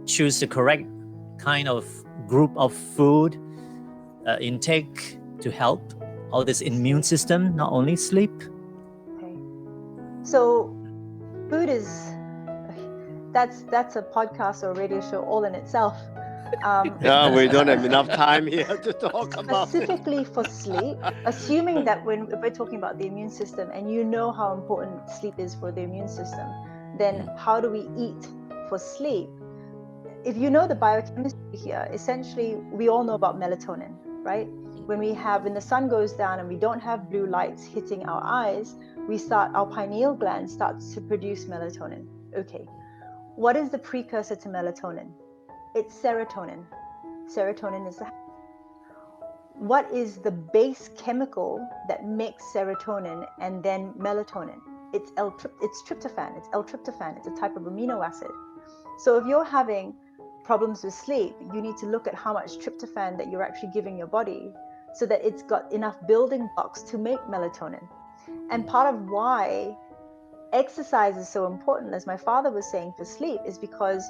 choose the correct kind of group of food intake to help all this immune system, not only sleep? Okay. So food is that's a podcast or a radio show all in itself. No, we don't have enough time here to talk about specifically for sleep, assuming that when we're talking about the immune system and how important sleep is for the immune system, then how do we eat for sleep? If you know the biochemistry here, essentially we all know about melatonin, right? When the sun goes down and we don't have blue lights hitting our eyes, our pineal gland starts to produce melatonin. Okay. What is the precursor to melatonin? It's serotonin. Serotonin is what is the base chemical that makes serotonin and then melatonin? It's tryptophan. It's L-tryptophan. It's a type of amino acid. So if you're having problems with sleep, you need to look at how much tryptophan that you're actually giving your body so that it's got enough building blocks to make melatonin. And part of why exercise is so important, as my father was saying, for sleep, is because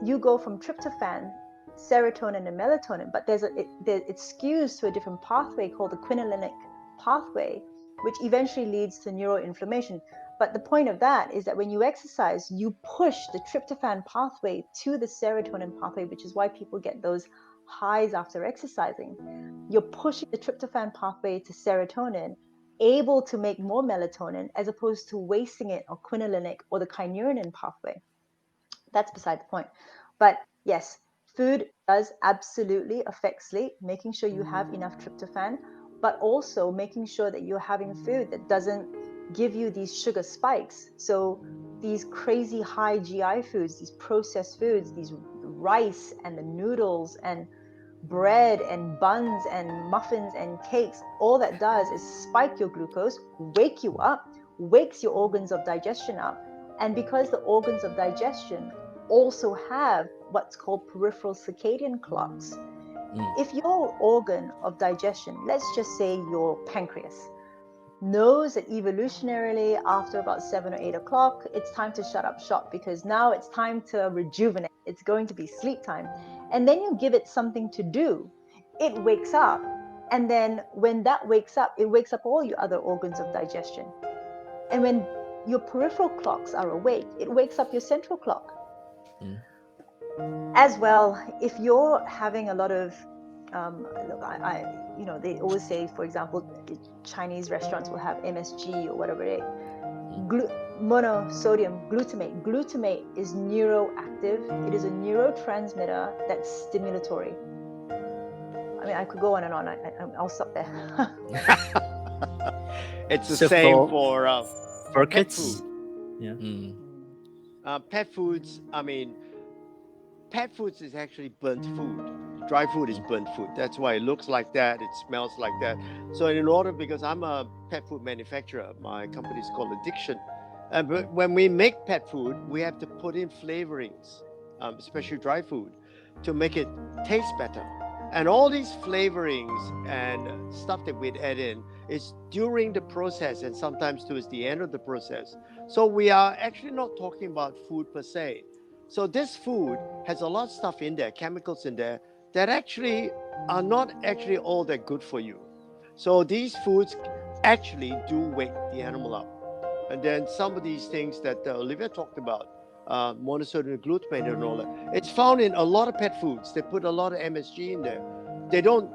you go from tryptophan, serotonin, and melatonin, but it skews to a different pathway called the quinolinic pathway, which eventually leads to neuroinflammation. But the point of that is that when you exercise, you push the tryptophan pathway to the serotonin pathway, which is why people get those highs after exercising. You're pushing the tryptophan pathway to serotonin, able to make more melatonin, as opposed to wasting it on quinolinic or the kynurenine pathway. That's beside the point. But yes, food does absolutely affect sleep, making sure you have enough tryptophan, but also making sure that you're having food that doesn't give you these sugar spikes. So these crazy high GI foods, these processed foods, these rice and the noodles and bread and buns and muffins and cakes, all that does is spike your glucose, wake you up, wakes your organs of digestion up. And because the organs of digestion also have what's called peripheral circadian clocks. If your organ of digestion, let's just say your pancreas, knows that evolutionarily after about 7 or 8 o'clock, it's time to shut up shop because now it's time to rejuvenate. It's going to be sleep time. And then you give it something to do. It wakes up. And then when that wakes up, it wakes up all your other organs of digestion. And when your peripheral clocks are awake, it wakes up your central clock. As well, if you're having a lot of, they always say, for example, Chinese restaurants will have MSG or whatever it is. Monosodium glutamate. Glutamate is neuroactive. It is a neurotransmitter that's stimulatory. I mean, I could go on and on. I'll stop there. It's the same for for pet kids. food. Yeah. Pet foods, I mean, pet foods is actually burnt food. Dry food is burnt food. That's why it looks like that. It smells like that. So in order, because I'm a pet food manufacturer, my company is called Addiction. But when we make pet food, we have to put in flavorings, especially dry food, to make it taste better. And all these flavorings and stuff that we'd add in is during the process and sometimes towards the end of the process. So we are actually not talking about food per se. So this food has a lot of stuff in there, chemicals in there, that actually are not actually all that good for you. So these foods actually do wake the animal up. And then some of these things that Olivia talked about, monosodium glutamate and all that, it's found in a lot of pet foods. They put a lot of MSG in there. They don't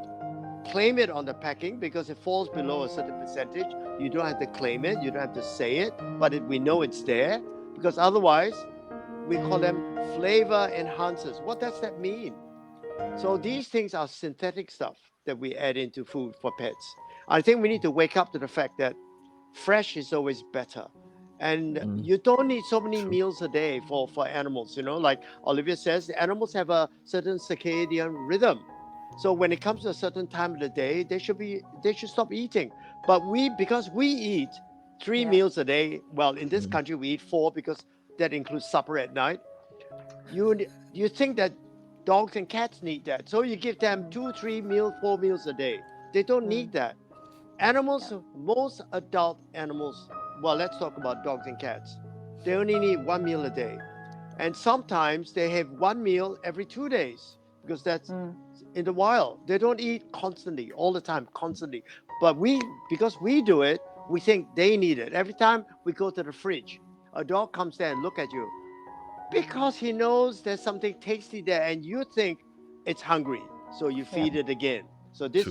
claim it on the packing because it falls below a certain percentage. You don't have to claim it, you don't have to say it, but we know it's there, because otherwise we call them flavor enhancers. What does that mean? So these things are synthetic stuff that we add into food for pets. I think we need to wake up to the fact that fresh is always better. And you don't need so many meals a day for animals, like Olivia says, the animals have a certain circadian rhythm. So when it comes to a certain time of the day, they should stop eating. But because we eat 3 meals a day, well, in this country we eat 4 because that includes supper at night. You think that dogs and cats need that. So you give them 2, 3 meals, 4 meals a day. They don't need that. Animals, most adult animals, well, let's talk about dogs and cats. They only need 1 meal a day. And sometimes they have 1 meal every 2 days because that's in the wild. They don't eat constantly, all the time, constantly. But because we do it, we think they need it. Every time we go to the fridge, a dog comes there and look at you because he knows there's something tasty there and you think it's hungry. So you feed it again. So this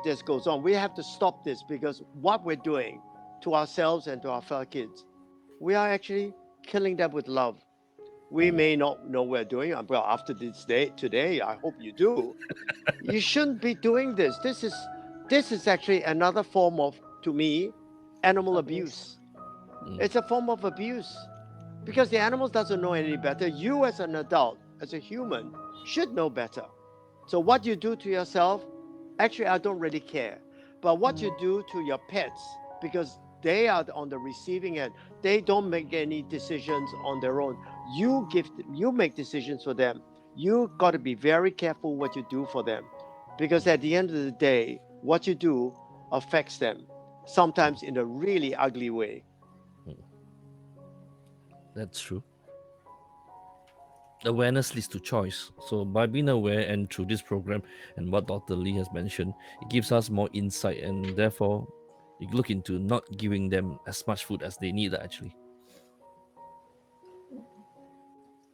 just goes on. We have to stop this because what we're doing to ourselves and to our fellow kids, we are actually killing them with love. We may not know we're doing it. Well, after today, I hope you do. You shouldn't be doing this. This is actually another form of, to me, animal abuse. It's a form of abuse because the animal doesn't know any better. You as an adult, as a human, should know better. So what you do to yourself, actually, I don't really care. But what you do to your pets, because they are on the receiving end, they don't make any decisions on their own. You make decisions for them. You got to be very careful what you do for them, because at the end of the day, what you do affects them, sometimes in a really ugly way. That's true. Awareness leads to choice. So by being aware and through this program and what Dr. Lee has mentioned, it gives us more insight, and therefore you look into not giving them as much food as they need actually.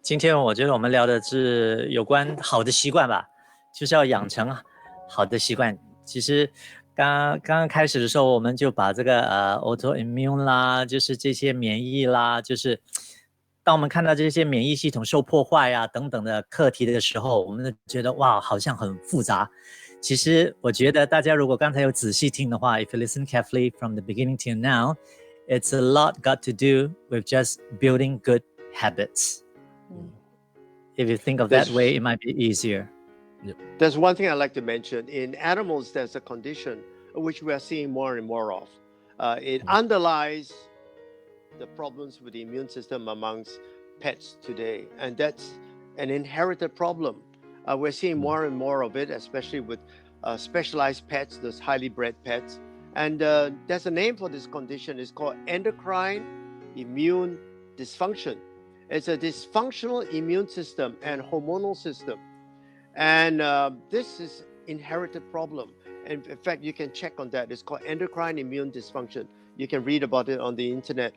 今天我觉得我们聊的是有关好的习惯吧，就是要养成好的习惯。其实刚刚开始的时候，我们就把这个autoimmune 啦，就是这些免疫啦，就是当我们看到这些免疫系统受破坏啊等等的课题的时候，我们就觉得哇，好像很复杂。其实我觉得大家如果刚才有仔细听的话 ，if you listen carefully from the beginning till now, it's a lot got to do with just building good habits. If you think of that way, it might be easier. There's one thing I'd like to mention. In animals, there's a condition which we are seeing more and more of. It underlies the problems with the immune system amongst pets today, and that's an inherited problem. We're seeing more and more of it, especially with specialized pets, those highly bred pets. And there's a name for this condition. It's called endocrine immune dysfunction. It's a dysfunctional immune system and hormonal system. And this is inherited problem. And in fact, you can check on that. It's called endocrine immune dysfunction. You can read about it on the internet.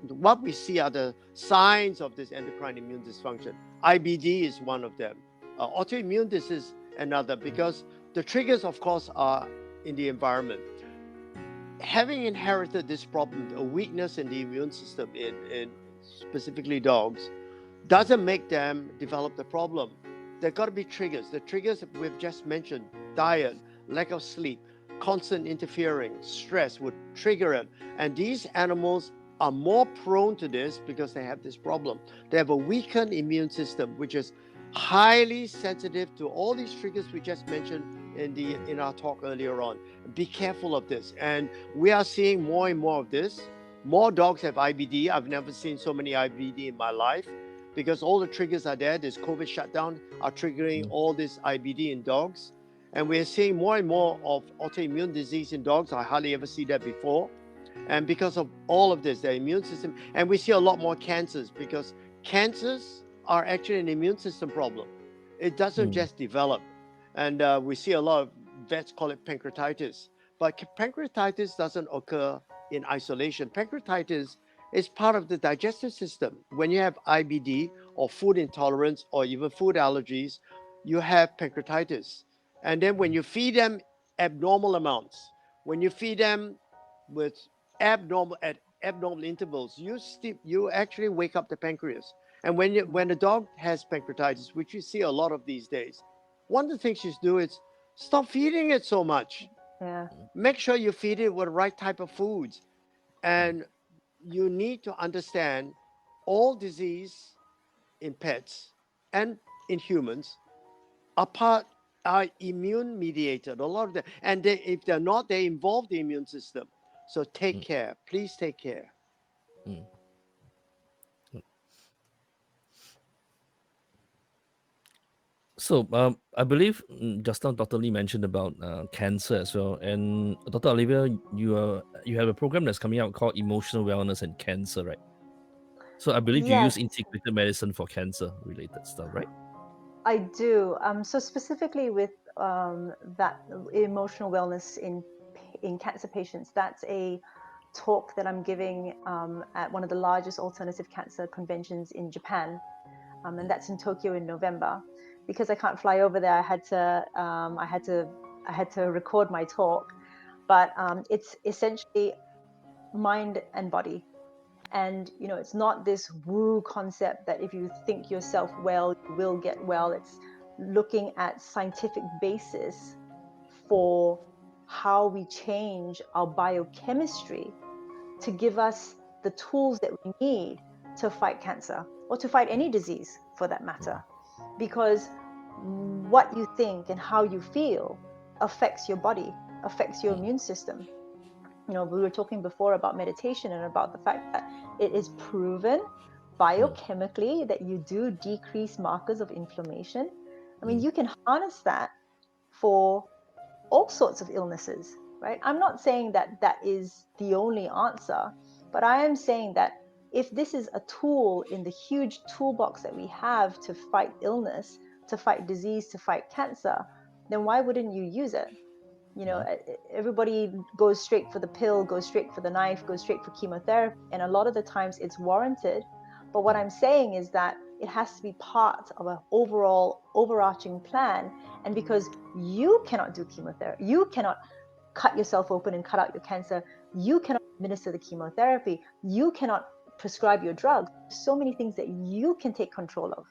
What we see are the signs of this endocrine immune dysfunction. IBD is one of them. Autoimmune disease another, because the triggers, of course, are in the environment. Having inherited this problem, a weakness in the immune system in specifically dogs, doesn't make them develop the problem. There got to be triggers. The triggers we've just mentioned: diet, lack of sleep, constant interfering, stress would trigger it. And these animals are more prone to this because they have this problem. They have a weakened immune system, which is highly sensitive to all these triggers we just mentioned in our talk earlier on. Be careful of this. And we are seeing more and more of this. More dogs have IBD. I've never seen so many IBD in my life, because all the triggers are there. This COVID shutdown are triggering all this IBD in dogs. And we're seeing more and more of autoimmune disease in dogs. I hardly ever see that before. And because of all of this, the immune system, and we see a lot more cancers, because cancers are actually an immune system problem. It doesn't just develop. And we see a lot of vets call it pancreatitis. But pancreatitis doesn't occur in isolation. Pancreatitis is part of the digestive system. When you have IBD or food intolerance or even food allergies, you have pancreatitis. And then when you feed them abnormal amounts, when you feed them with abnormal intervals, you actually wake up the pancreas. And when a dog has pancreatitis, which you see a lot of these days, one of the things you do is stop feeding it so much. Yeah. Make sure you feed it with the right type of foods. And you need to understand all disease in pets and in humans are immune mediated, a lot of them. And if they're not, they involve the immune system. So take care. Please take care. So I believe just now Dr. Lee mentioned about cancer as well, and Dr. Olivia, you have a program that's coming out called Emotional Wellness and Cancer, right? So I believe you use Yes. integrated medicine for cancer related stuff, right? I do. So specifically with that emotional wellness in cancer patients, that's a talk that I'm giving at one of the largest alternative cancer conventions in Japan, and that's in Tokyo in November. Because I can't fly over there, I had to record my talk. But it's essentially mind and body. And it's not this woo concept that if you think yourself well, you will get well. It's looking at scientific basis for how we change our biochemistry to give us the tools that we need to fight cancer, or to fight any disease for that matter. Because what you think and how you feel affects your body, affects your immune system. We were talking before about meditation and about the fact that it is proven biochemically that you do decrease markers of inflammation. I mean, you can harness that for all sorts of illnesses, right? I'm not saying that that is the only answer, but I am saying that if this is a tool in the huge toolbox that we have to fight illness, to fight disease, to fight cancer, then why wouldn't you use it? Everybody goes straight for the pill, goes straight for the knife, goes straight for chemotherapy. And a lot of the times it's warranted. But what I'm saying is that it has to be part of an overall overarching plan. And because you cannot do chemotherapy, you cannot cut yourself open and cut out your cancer, you cannot administer the chemotherapy, you cannot prescribe your drugs. So many things that you can take control of.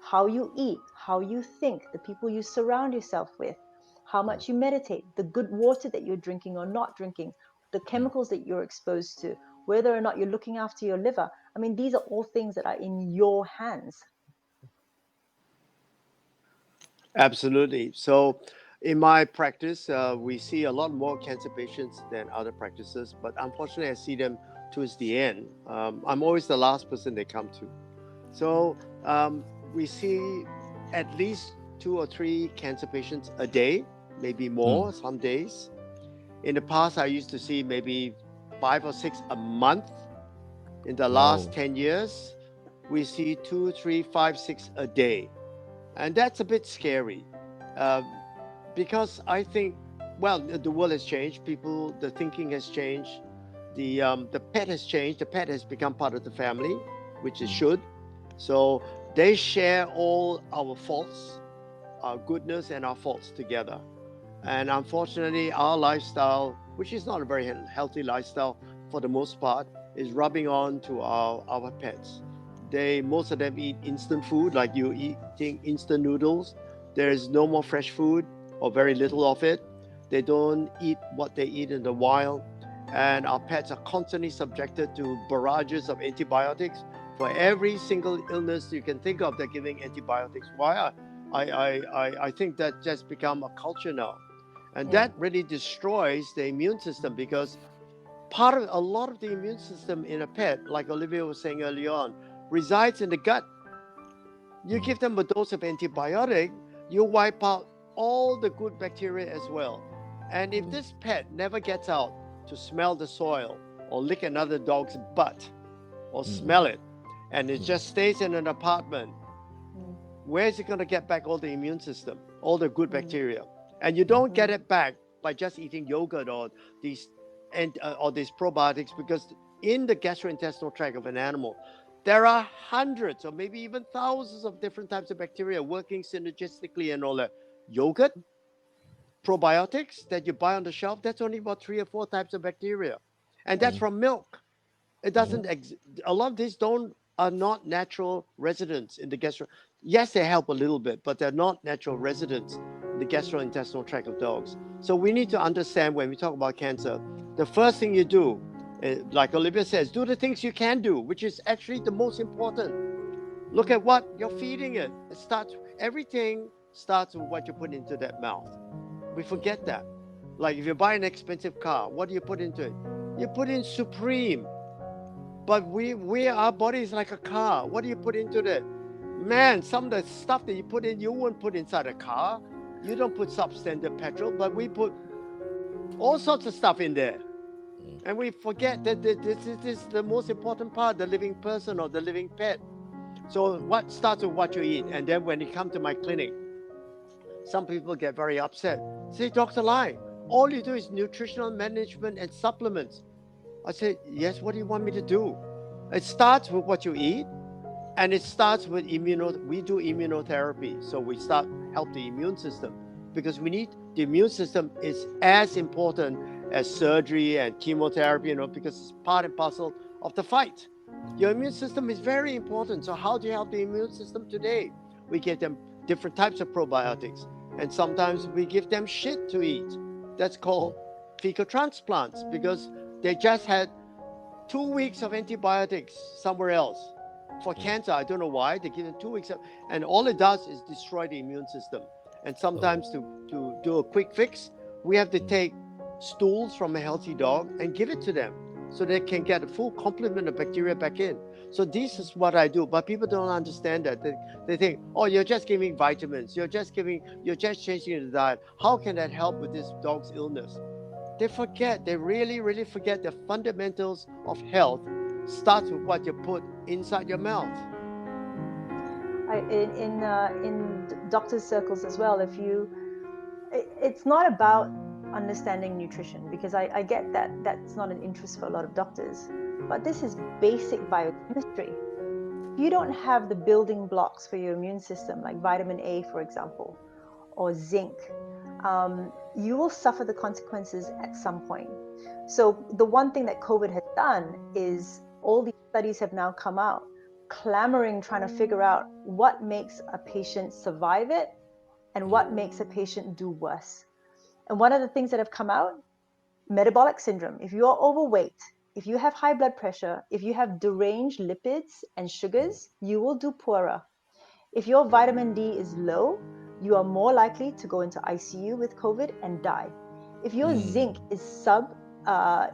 How you eat, how you think, the people you surround yourself with, how much you meditate, the good water that you're drinking or not drinking, the chemicals that you're exposed to, whether or not you're looking after your liver. I mean, these are all things that are in your hands. Absolutely. So in my practice, we see a lot more cancer patients than other practices, but unfortunately I see them towards the end, I'm always the last person they come to. So we see at least 2 or 3 cancer patients a day, maybe more some days. In the past, I used to see maybe 5 or 6 a month. In the last 10 years, we see 2, 3, 5, 6 a day. And that's a bit scary because I think, well, the world has changed. The thinking has changed. The pet has changed. The pet has become part of the family, which it should. So they share all our faults, our goodness and our faults together. And unfortunately, our lifestyle, which is not a very healthy lifestyle for the most part, is rubbing on to our pets. Most of them eat instant food, like you eating instant noodles. There is no more fresh food or very little of it. They don't eat what they eat in the wild. And our pets are constantly subjected to barrages of antibiotics. For every single illness you can think of, they're giving antibiotics. Why? I think that just become a culture now. And that really destroys the immune system, because a lot of the immune system in a pet, like Olivia was saying earlier on, resides in the gut. You give them a dose of antibiotic, you wipe out all the good bacteria as well. And if this pet never gets out to smell the soil or lick another dog's butt or smell it, and it just stays in an apartment, where is it going to get back all the immune system, all the good bacteria? And you don't get it back by just eating yogurt or these probiotics, because in the gastrointestinal tract of an animal, there are hundreds or maybe even thousands of different types of bacteria working synergistically and all that. Yogurt, probiotics that you buy on the shelf, that's only about 3 or 4 types of bacteria. And that's from milk. It doesn't, a lot of these are not natural residents in the Yes, they help a little bit, but they're not natural residents in the gastrointestinal tract of dogs. So we need to understand, when we talk about cancer, the first thing you do, like Olivia says, do the things you can do, which is actually the most important. Look at what you're feeding it. Everything starts with what you put into that mouth. We forget that. Like if you buy an expensive car, what do you put into it? You put in Supreme. But our body is like a car. What do you put into it? Man, some of the stuff that you put in, you wouldn't put inside a car. You don't put substandard petrol, but we put all sorts of stuff in there. And we forget that this is the most important part, the living person or the living pet. So what starts with what you eat. And then when you come to my clinic, some people get very upset. Say, Dr. Ly, all you do is nutritional management and supplements. I say, yes, what do you want me to do? It starts with what you eat, and it starts with we do immunotherapy. So we help the immune system, because the immune system is as important as surgery and chemotherapy, because it's part and parcel of the fight. Your immune system is very important. So how do you help the immune system today? We give them different types of probiotics, and sometimes we give them shit to eat. That's called fecal transplants, because they just had 2 weeks of antibiotics somewhere else. For cancer, I don't know why, they give them 2 weeks and all it does is destroy the immune system. And sometimes to do a quick fix, we have to take stools from a healthy dog and give it to them so they can get a full complement of bacteria back in. So this is what I do, but people don't understand that. They think, oh, you're just giving vitamins, you're just changing the diet. How can that help with this dog's illness? They really, really forget the fundamentals of health starts with what you put inside your mouth. In doctors' circles as well, it's not about understanding nutrition, because I get that that's not an interest for a lot of doctors, but this is basic biochemistry. If you don't have the building blocks for your immune system, like vitamin A, for example, or zinc, you will suffer the consequences at some point. So the one thing that COVID has done is all these studies have now come out, clamoring, trying to figure out what makes a patient survive it and what makes a patient do worse. And one of the things that have come out, metabolic syndrome. If you're overweight, if you have high blood pressure, if you have deranged lipids and sugars, you will do poorer. If your vitamin D is low, you are more likely to go into ICU with COVID and die. If your zinc is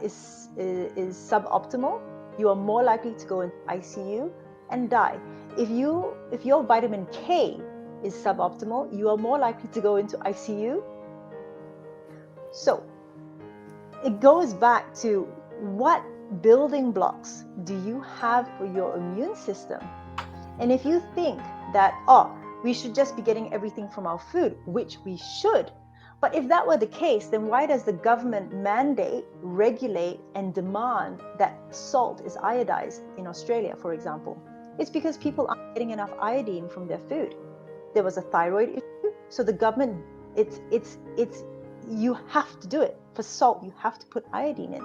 is suboptimal, you are more likely to go into ICU and die. If your vitamin K is suboptimal, you are more likely to go into ICU. So it goes back to what building blocks do you have for your immune system? And if you think that, we should just be getting everything from our food, which we should, but if that were the case, then why does the government mandate, regulate, and demand that salt is iodized in Australia, for example? It's because people aren't getting enough iodine from their food. There was a thyroid issue, so the government, you have to do it. For salt, you have to put iodine in.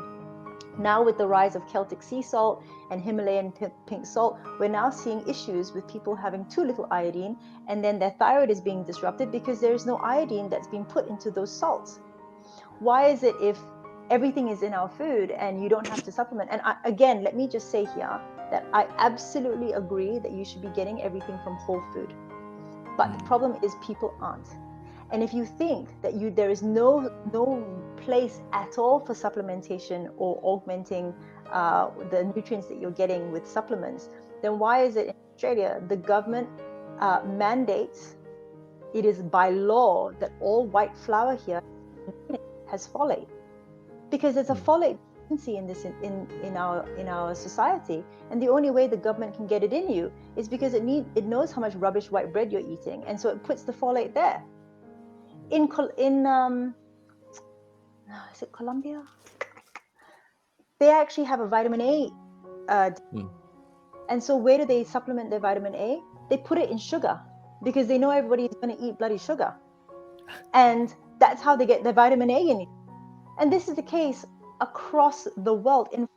Now with the rise of Celtic sea salt and Himalayan pink salt, we're now seeing issues with people having too little iodine, and then their thyroid is being disrupted because there is no iodine that's being put into those salts. Why is it if everything is in our food and you don't have to supplement? And again, let me just say here that I absolutely agree that you should be getting everything from whole food. But the problem is people aren't. And if you think that there is no place at all for supplementation or augmenting the nutrients that you're getting with supplements, then why is it in Australia the government mandates, it is by law that all white flour here has folate? Because there's a folate deficiency in our society, and the only way the government can get it in you is because it knows how much rubbish white bread you're eating, and so it puts the folate there. In is it Colombia? They actually have a vitamin A, and so where do they supplement their vitamin A? They put it in sugar because they know everybody is going to eat bloody sugar, and that's how they get their vitamin A in it. And this is the case across the world. In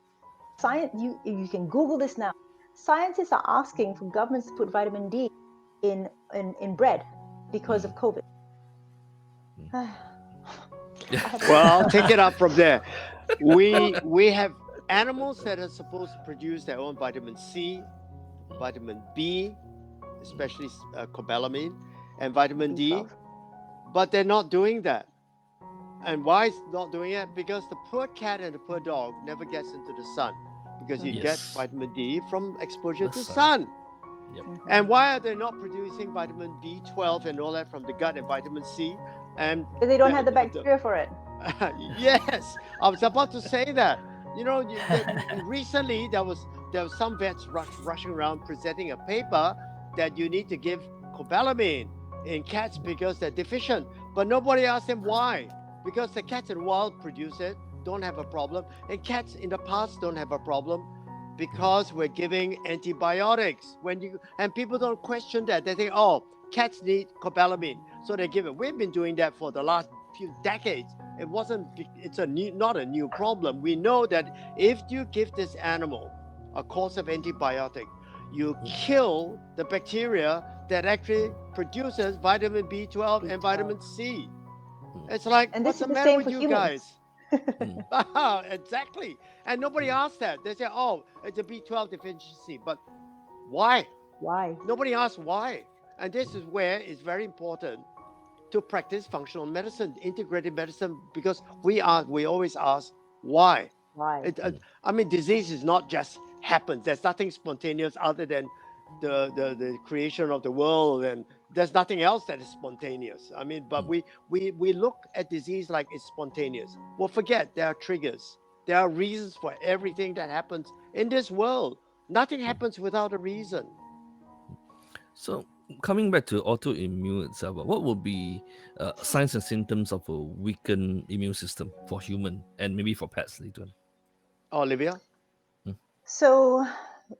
science, you can Google this now. Scientists are asking for governments to put vitamin D in bread because of COVID. Well, I'll take it up from there. We have animals that are supposed to produce their own vitamin C, vitamin B, especially cobalamin, and vitamin D, but they're not doing that. And why is not doing it? Because the poor cat and the poor dog never gets into the sun, because you get vitamin D from exposure to sun. Yep. And why are they not producing vitamin B12 and all that from the gut and vitamin C? And because they don't have the bacteria for it. Yes, I was about to say that. Recently there was some vets rushing around presenting a paper that you need to give cobalamin in cats because they're deficient, but nobody asked them why. Because the cats in the wild produce it, don't have a problem, and cats in the past don't have a problem because we're giving antibiotics. And people don't question that. They think, cats need cobalamin, so they give it. We've been doing that for the last few decades. It's not a new problem. We know that if you give this animal a course of antibiotic, you kill the bacteria that actually produces vitamin B12 and vitamin C. It's like, and what's the matter with you guys? Exactly. And nobody asked that. They say, it's a B12 deficiency. But why? Why? Nobody asked why. And this is where it's very important to practice functional medicine, integrated medicine, because we always ask why. Why? Disease is not just happens. There's nothing spontaneous other than the creation of the world, and there's nothing else that is spontaneous. But we look at disease like it's spontaneous. Well, forget, there are triggers. There are reasons for everything that happens in this world. Nothing happens without a reason. So coming back to autoimmune itself, what would be signs and symptoms of a weakened immune system for human and maybe for pets later? Olivia? So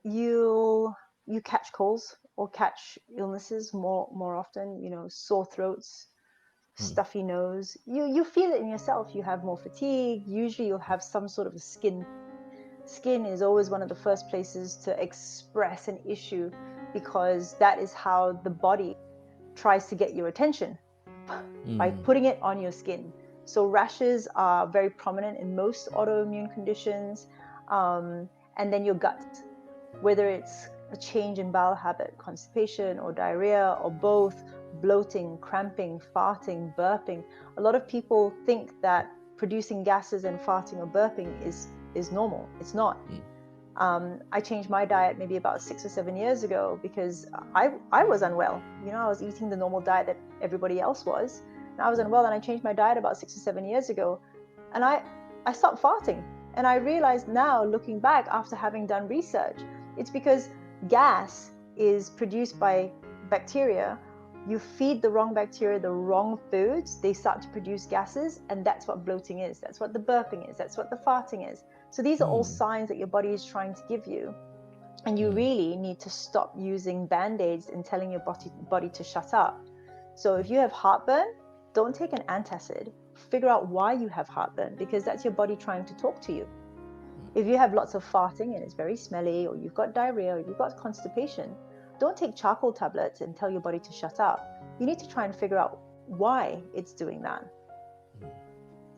you catch colds or catch illnesses more often, sore throats, stuffy nose. You feel it in yourself. You have more fatigue. Usually you'll have some sort of a skin. Skin is always one of the first places to express an issue, because that is how the body tries to get your attention, by putting it on your skin. So rashes are very prominent in most autoimmune conditions. And then your gut, whether it's a change in bowel habit, constipation or diarrhea or both, bloating, cramping, farting, burping. A lot of people think that producing gases and farting or burping is normal. It's not. I changed my diet maybe about 6 or 7 years ago because I was unwell. I was eating the normal diet that everybody else was. And I was unwell, and I changed my diet about 6 or 7 years ago. And I stopped farting. And I realized now, looking back after having done research, it's because gas is produced by bacteria. You feed the wrong bacteria the wrong foods, they start to produce gases, and that's what bloating is. That's what the burping is. That's what the farting is. So these are all signs that your body is trying to give you. And you really need to stop using Band-Aids and telling your body to shut up. So if you have heartburn, don't take an antacid. Figure out why you have heartburn, because that's your body trying to talk to you. If you have lots of farting and it's very smelly, or you've got diarrhea, or you've got constipation, don't take charcoal tablets and tell your body to shut up. You need to try and figure out why it's doing that.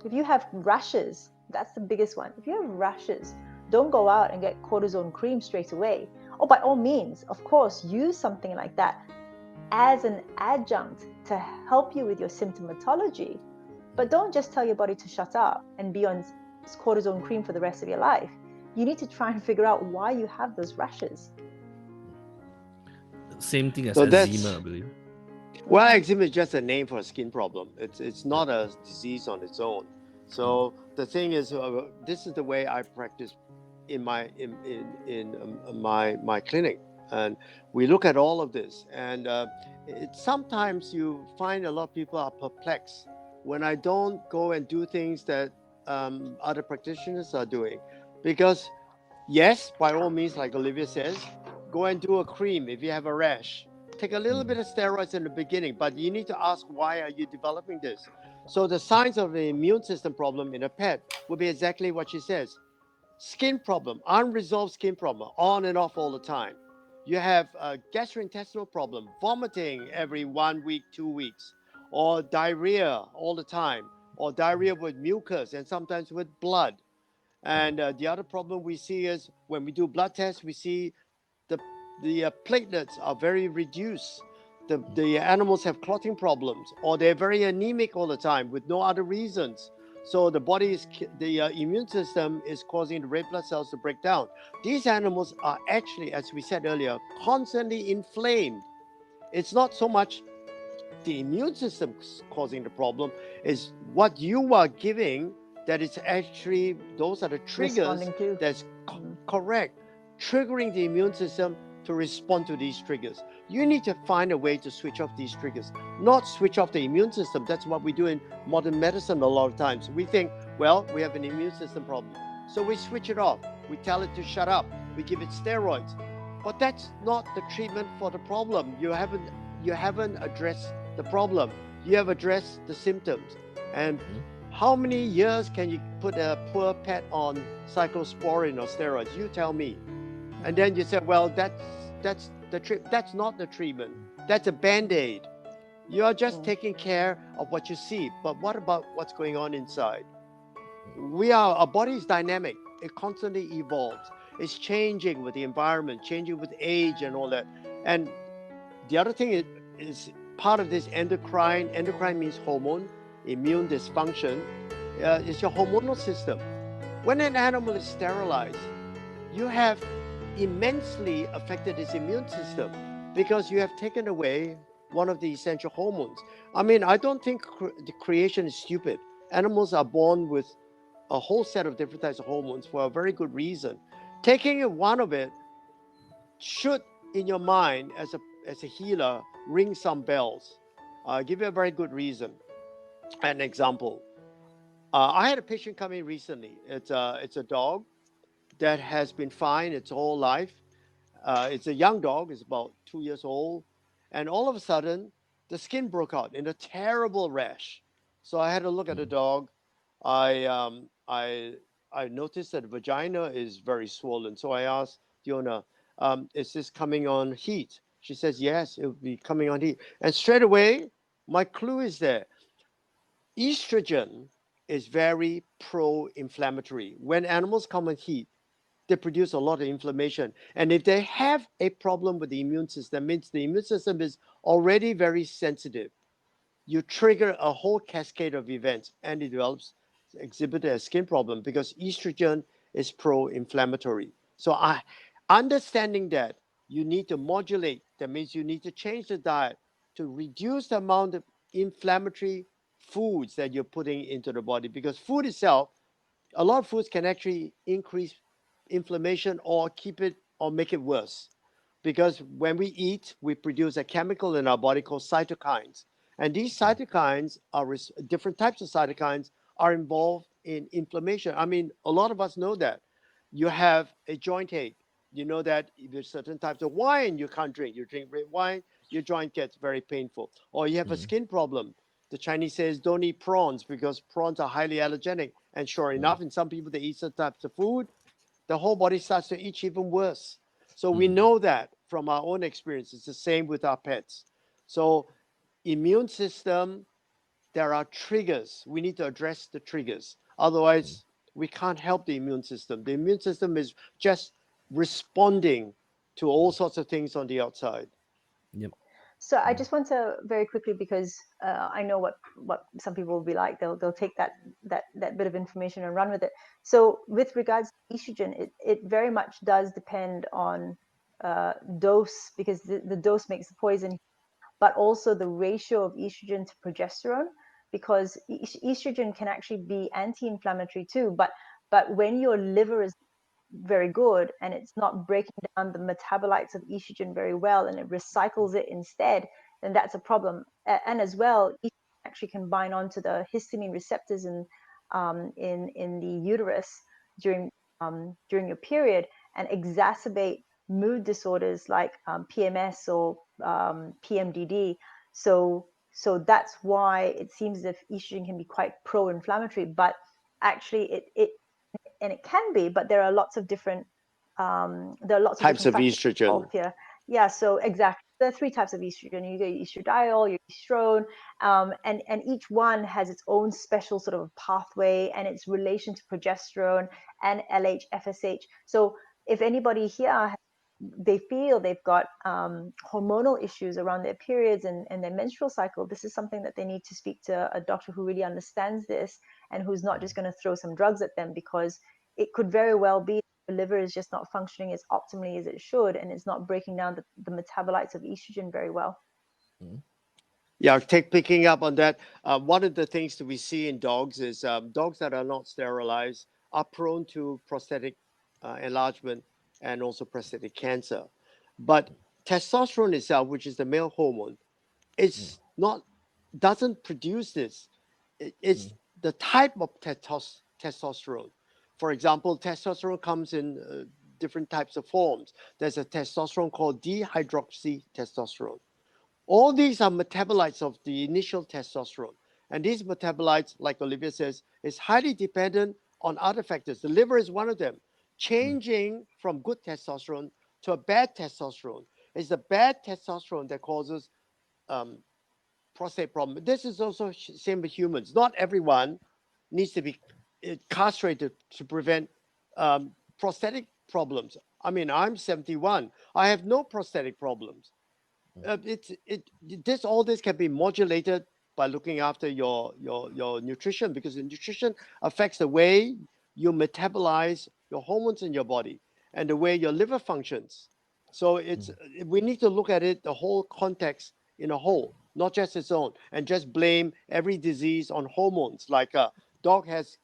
If you have rashes, that's the biggest one. If you have rashes, don't go out and get cortisone cream straight away. Or by all means, of course, use something like that as an adjunct to help you with your symptomatology. But don't just tell your body to shut up and be on cortisone cream for the rest of your life. You need to try and figure out why you have those rashes. Same thing as So eczema, I believe. Well, eczema is just a name for a skin problem. It's not a disease on its own. So the thing is, this is the way I practice in my my clinic, and we look at all of this. And sometimes you find a lot of people are perplexed when I don't go and do things that other practitioners are doing, because yes, by all means, like Olivia says, go and do a cream if you have a rash. Take a little bit of steroids in the beginning, but you need to ask, why are you developing this? So the signs of the immune system problem in a pet would be exactly what she says. Skin problem, unresolved skin problem, on and off all the time. You have a gastrointestinal problem, vomiting every 1 week, 2 weeks, or diarrhea all the time, or diarrhea with mucus and sometimes with blood. And the other problem we see is when we do blood tests, we see the platelets are very reduced. The animals have clotting problems, or they're very anemic all the time with no other reasons. So the immune system is causing the red blood cells to break down. These animals are actually, as we said earlier, constantly inflamed. It's not so much the immune system causing the problem, is what you are giving that is actually, those are the triggers that's correct, triggering the immune system to respond to these triggers. You need to find a way to switch off these triggers, not switch off the immune system. That's what we do in modern medicine a lot of times. We think, well, we have an immune system problem, so we switch it off. We tell it to shut up. We give it steroids. But that's not the treatment for the problem. You haven't addressed the problem. You have addressed the symptoms. And how many years can you put a poor pet on cyclosporin or steroids? You tell me. And then you say, well, that's not the treatment. That's a Band-Aid. You are just taking care of what you see. But what about what's going on inside? Our body is dynamic. It constantly evolves. It's changing with the environment, changing with age and all that. And the other thing is part of this endocrine. Endocrine means hormone, immune dysfunction. It's your hormonal system. When an animal is sterilized, you have immensely affected its immune system because you have taken away one of the essential hormones. I mean, I don't think the creation is stupid. Animals are born with a whole set of different types of hormones for a very good reason. Taking one of it should, in your mind, as a healer, ring some bells. I'll give you a very good reason. An example. I had a patient come in recently. It's a dog that has been fine its whole life. It's a young dog. It's about 2 years old. And all of a sudden, the skin broke out in a terrible rash. So I had to look at the dog. I noticed that the vagina is very swollen. So I asked the owner, is this coming on heat? She says, yes, it will be coming on heat. And straight away, my clue is there. Estrogen is very pro-inflammatory. When animals come on heat, they produce a lot of inflammation. And if they have a problem with the immune system, means the immune system is already very sensitive. You trigger a whole cascade of events and it develops exhibited a skin problem because estrogen is pro-inflammatory. So understanding that you need to modulate, that means you need to change the diet to reduce the amount of inflammatory foods that you're putting into the body, because food itself, a lot of foods can actually increase inflammation or keep it or make it worse. Because when we eat, we produce a chemical in our body called cytokines. And these cytokines are different types of cytokines are involved in inflammation. I mean, a lot of us know that. You have a joint ache. You know that if there's certain types of wine you can't drink. You drink red wine, your joint gets very painful. Or you have a skin problem. The Chinese says don't eat prawns because prawns are highly allergenic. And sure enough, in some people, they eat certain types of food, the whole body starts to itch even worse. So we know that from our own experience. It's the same with our pets. So immune system, there are triggers. We need to address the triggers. Otherwise, we can't help the immune system. The immune system is just responding to all sorts of things on the outside. Yep. So I just want to very quickly, because I know what some people will be like. They'll take that bit of information and run with it. So with regards to estrogen, it very much does depend on dose, because the dose makes the poison, but also the ratio of estrogen to progesterone, because estrogen can actually be anti-inflammatory too. But when your liver is very good and it's not breaking down the metabolites of estrogen very well and it recycles it instead, then that's a problem. And as well, estrogen actually can bind onto the histamine receptors in the uterus during your period and exacerbate mood disorders like PMS or PMDD. So that's why it seems as if estrogen can be quite pro-inflammatory, but actually it can be, but there are lots of different Types of estrogen. Here. Yeah, so exactly. There are 3 types of estrogen. You get estradiol, your estrone, and each one has its own special sort of pathway and its relation to progesterone and LH, FSH. So if anybody here, they feel they've got hormonal issues around their periods and their menstrual cycle, this is something that they need to speak to a doctor who really understands this and who's not just going to throw some drugs at them, because it could very well be the liver is just not functioning as optimally as it should, and it's not breaking down the metabolites of estrogen very well. Yeah, picking up on that, one of the things that we see in dogs is dogs that are not sterilized are prone to prostatic enlargement and also prostatic cancer. But testosterone itself, which is the male hormone, doesn't produce this. It's the type of testosterone. For example, testosterone comes in different types of forms. There's a testosterone called dihydroxytestosterone. All these are metabolites of the initial testosterone. And these metabolites, like Olivia says, is highly dependent on other factors. The liver is one of them. Changing from good testosterone to a bad testosterone. It's the bad testosterone that causes prostate problem. This is also same with humans. Not everyone needs to be castrated to prevent prostatic problems. I mean, I'm 71. I have no prostatic problems. All this can be modulated by looking after your nutrition, because the nutrition affects the way you metabolize your hormones in your body and the way your liver functions. So we need to look at it, the whole context in a whole, not just its own, and just blame every disease on hormones. Like a dog has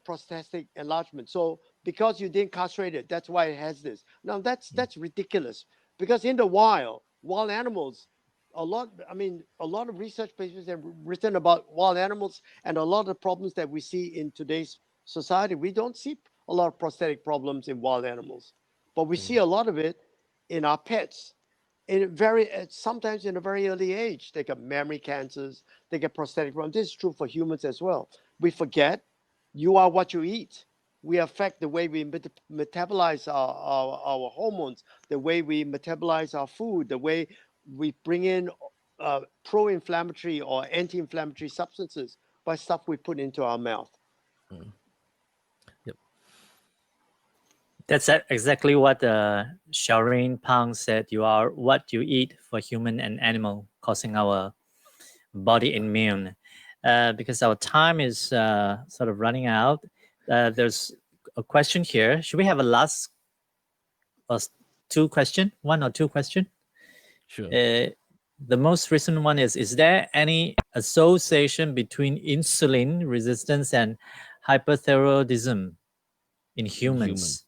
prostatic enlargement, so because you didn't castrate it, that's why it has this. Now that's ridiculous, because in the wild animals, a lot of research papers have written about wild animals, and a lot of problems that we see in today's society. We don't see a lot of prostatic problems in wild animals, but we see a lot of it in our pets. Sometimes in a very early age, they get mammary cancers, they get prostatic problems. This is true for humans as well. We forget you are what you eat. We affect the way we metabolize our hormones, the way we metabolize our food, the way we bring in pro-inflammatory or anti-inflammatory substances by stuff we put into our mouth. Yep. That's exactly what Shireen Pang said. You are what you eat for human and animal, causing our body immune. because our time is sort of running out. There's a question here. Should we have a last two question? One or two question? Sure. The most recent one is there any association between insulin resistance and hyperthyroidism in humans?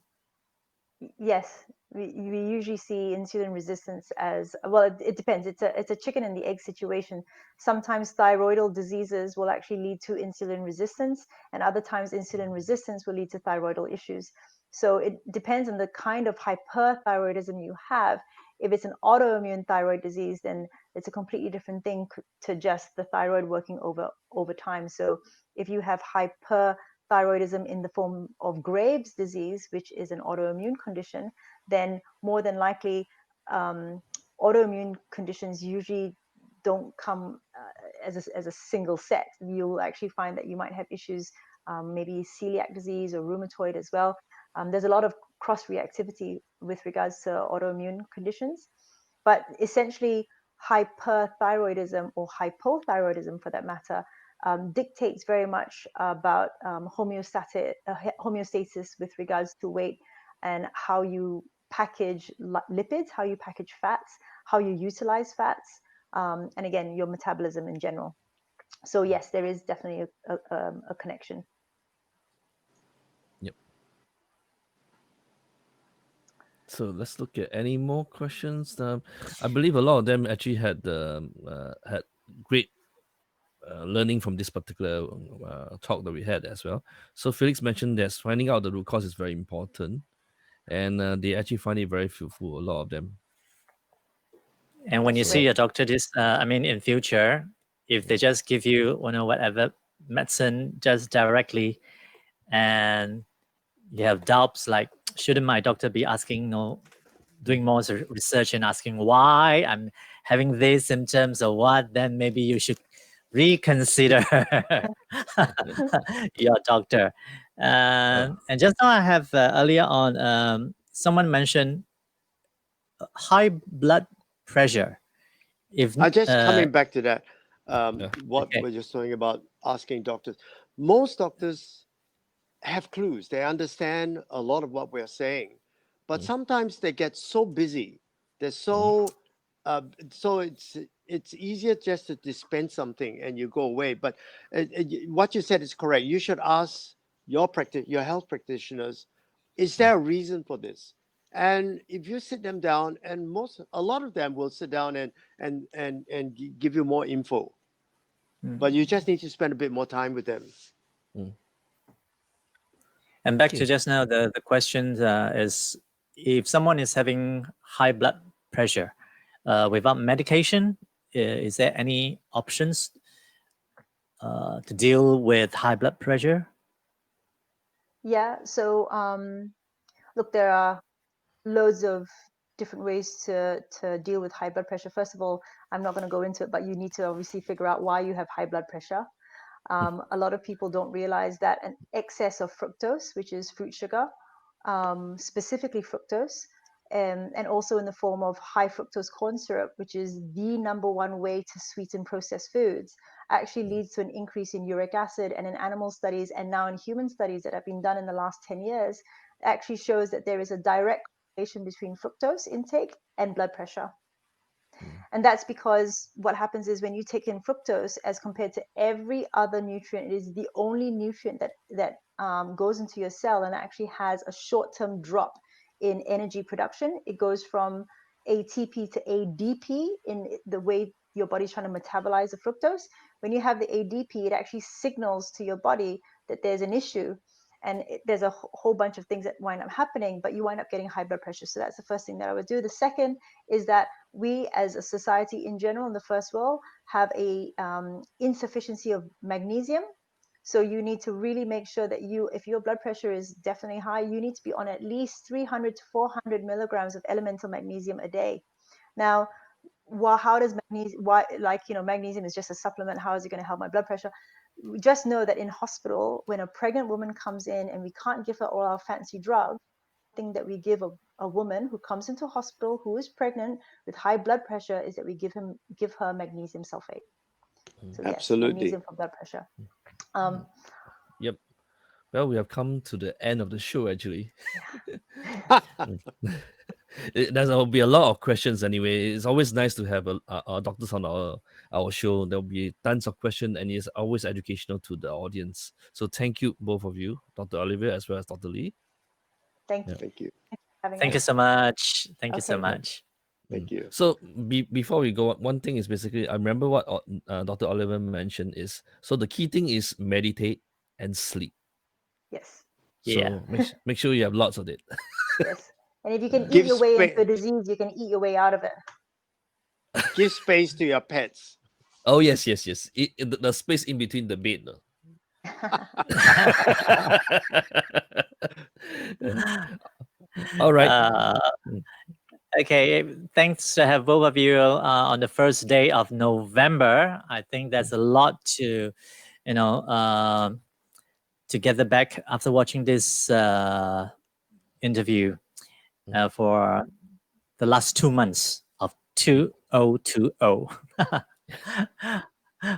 Yes, we usually see insulin resistance as well. It depends. It's a chicken and the egg situation. Sometimes thyroidal diseases will actually lead to insulin resistance, and other times insulin resistance will lead to thyroidal issues. So it depends on the kind of hyperthyroidism you have. If it's an autoimmune thyroid disease, then it's a completely different thing to just the thyroid working over time. So if you have hyperthyroidism in the form of Graves' disease, which is an autoimmune condition, then more than likely autoimmune conditions usually don't come as a single set. You'll actually find that you might have issues, maybe celiac disease or rheumatoid as well. There's a lot of cross-reactivity with regards to autoimmune conditions, but essentially hyperthyroidism or hypothyroidism for that matter dictates very much about homeostasis with regards to weight and how you package lipids, how you package fats, how you utilize fats, and again, your metabolism in general. So yes, there is definitely a connection. Yep. So let's look at any more questions. I believe a lot of them actually had great learning from this particular talk that we had as well. So Felix mentioned that finding out the root cause is very important, and they actually find it very fruitful, a lot of them. And when you see a doctor, in future, if they just give you, whatever medicine just directly, and you have doubts like, shouldn't my doctor be asking, doing more research and asking why I'm having these symptoms or what, then maybe you should reconsider your doctor. And just now I have earlier on, someone mentioned high blood pressure. If I just coming back to that, what Okay. we're just talking about asking doctors. Most doctors have clues. They understand a lot of what we're saying, but sometimes they get so busy. They're so it's easier just to dispense something and you go away. But what you said is correct. You should ask your health practitioners, is there a reason for this? And if you sit them down, and a lot of them will sit down and give you more info, but you just need to spend a bit more time with them. And back to just now, the question is, if someone is having high blood pressure without medication, is there any options to deal with high blood pressure? Yeah, so look, there are loads of different ways to deal with high blood pressure. First of all, I'm not going to go into it, but you need to obviously figure out why you have high blood pressure. A lot of people don't realize that an excess of fructose, which is fruit sugar, specifically fructose, and also in the form of high fructose corn syrup, which is the number one way to sweeten processed foods, actually leads to an increase in uric acid. And in animal studies and now in human studies that have been done in the last 10 years, actually shows that there is a direct correlation between fructose intake and blood pressure. And that's because what happens is when you take in fructose as compared to every other nutrient, it is the only nutrient that goes into your cell and actually has a short-term drop in energy production. It goes from ATP to ADP in the way your body's trying to metabolize the fructose. When you have the ADP, it actually signals to your body that there's an issue. And there's a whole bunch of things that wind up happening, but you wind up getting high blood pressure. So that's the first thing that I would do. The second is that we as a society in general in the first world have a insufficiency of magnesium. So you need to really make sure that if your blood pressure is definitely high, you need to be on at least 300 to 400 milligrams of elemental magnesium a day. Now, how does magnesium is just a supplement. How is it going to help my blood pressure? Just know that in hospital, when a pregnant woman comes in and we can't give her all our fancy drugs, the thing that we give a woman who comes into hospital who is pregnant with high blood pressure is that we give her magnesium sulfate. So yes, Absolutely. magnesium for blood pressure. Yep. Well, we have come to the end of the show actually. There'll be a lot of questions anyway. It's always nice to have our doctors on our show. There'll be tons of questions, and it's always educational to the audience. So thank you, both of you, Dr. Olivia as well as Dr. Lee. Thank you. Thank you. Thank you so much. Thank you so Okay. much. Thank you. So before we go, one thing is basically, I remember what Dr. Olivia mentioned is, so the key thing is meditate and sleep. Yes. So Yeah. make sure you have lots of it. Yes. And if you can eat Give your way spa- into a disease, you can eat your way out of it. Give space to your pets. Oh yes. The space in between the bed. No? All right. Okay, thanks to have both of you on the first day of November. I think there's a lot to, to gather back after watching this interview for the last 2 months of 2020.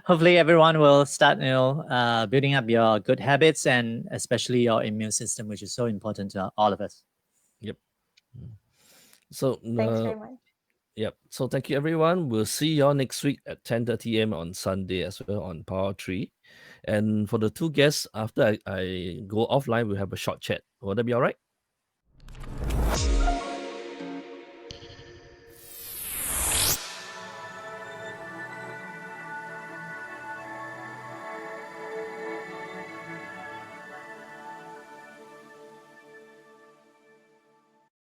Hopefully everyone will start, building up your good habits and especially your immune system, which is so important to all of us. Yep. So Thanks very much. Yep. So thank you, everyone. We'll see y'all next week at 10:30 a.m. on Sunday as well on Power 3. And for the two guests, after I go offline, we'll have a short chat. Will that be all right?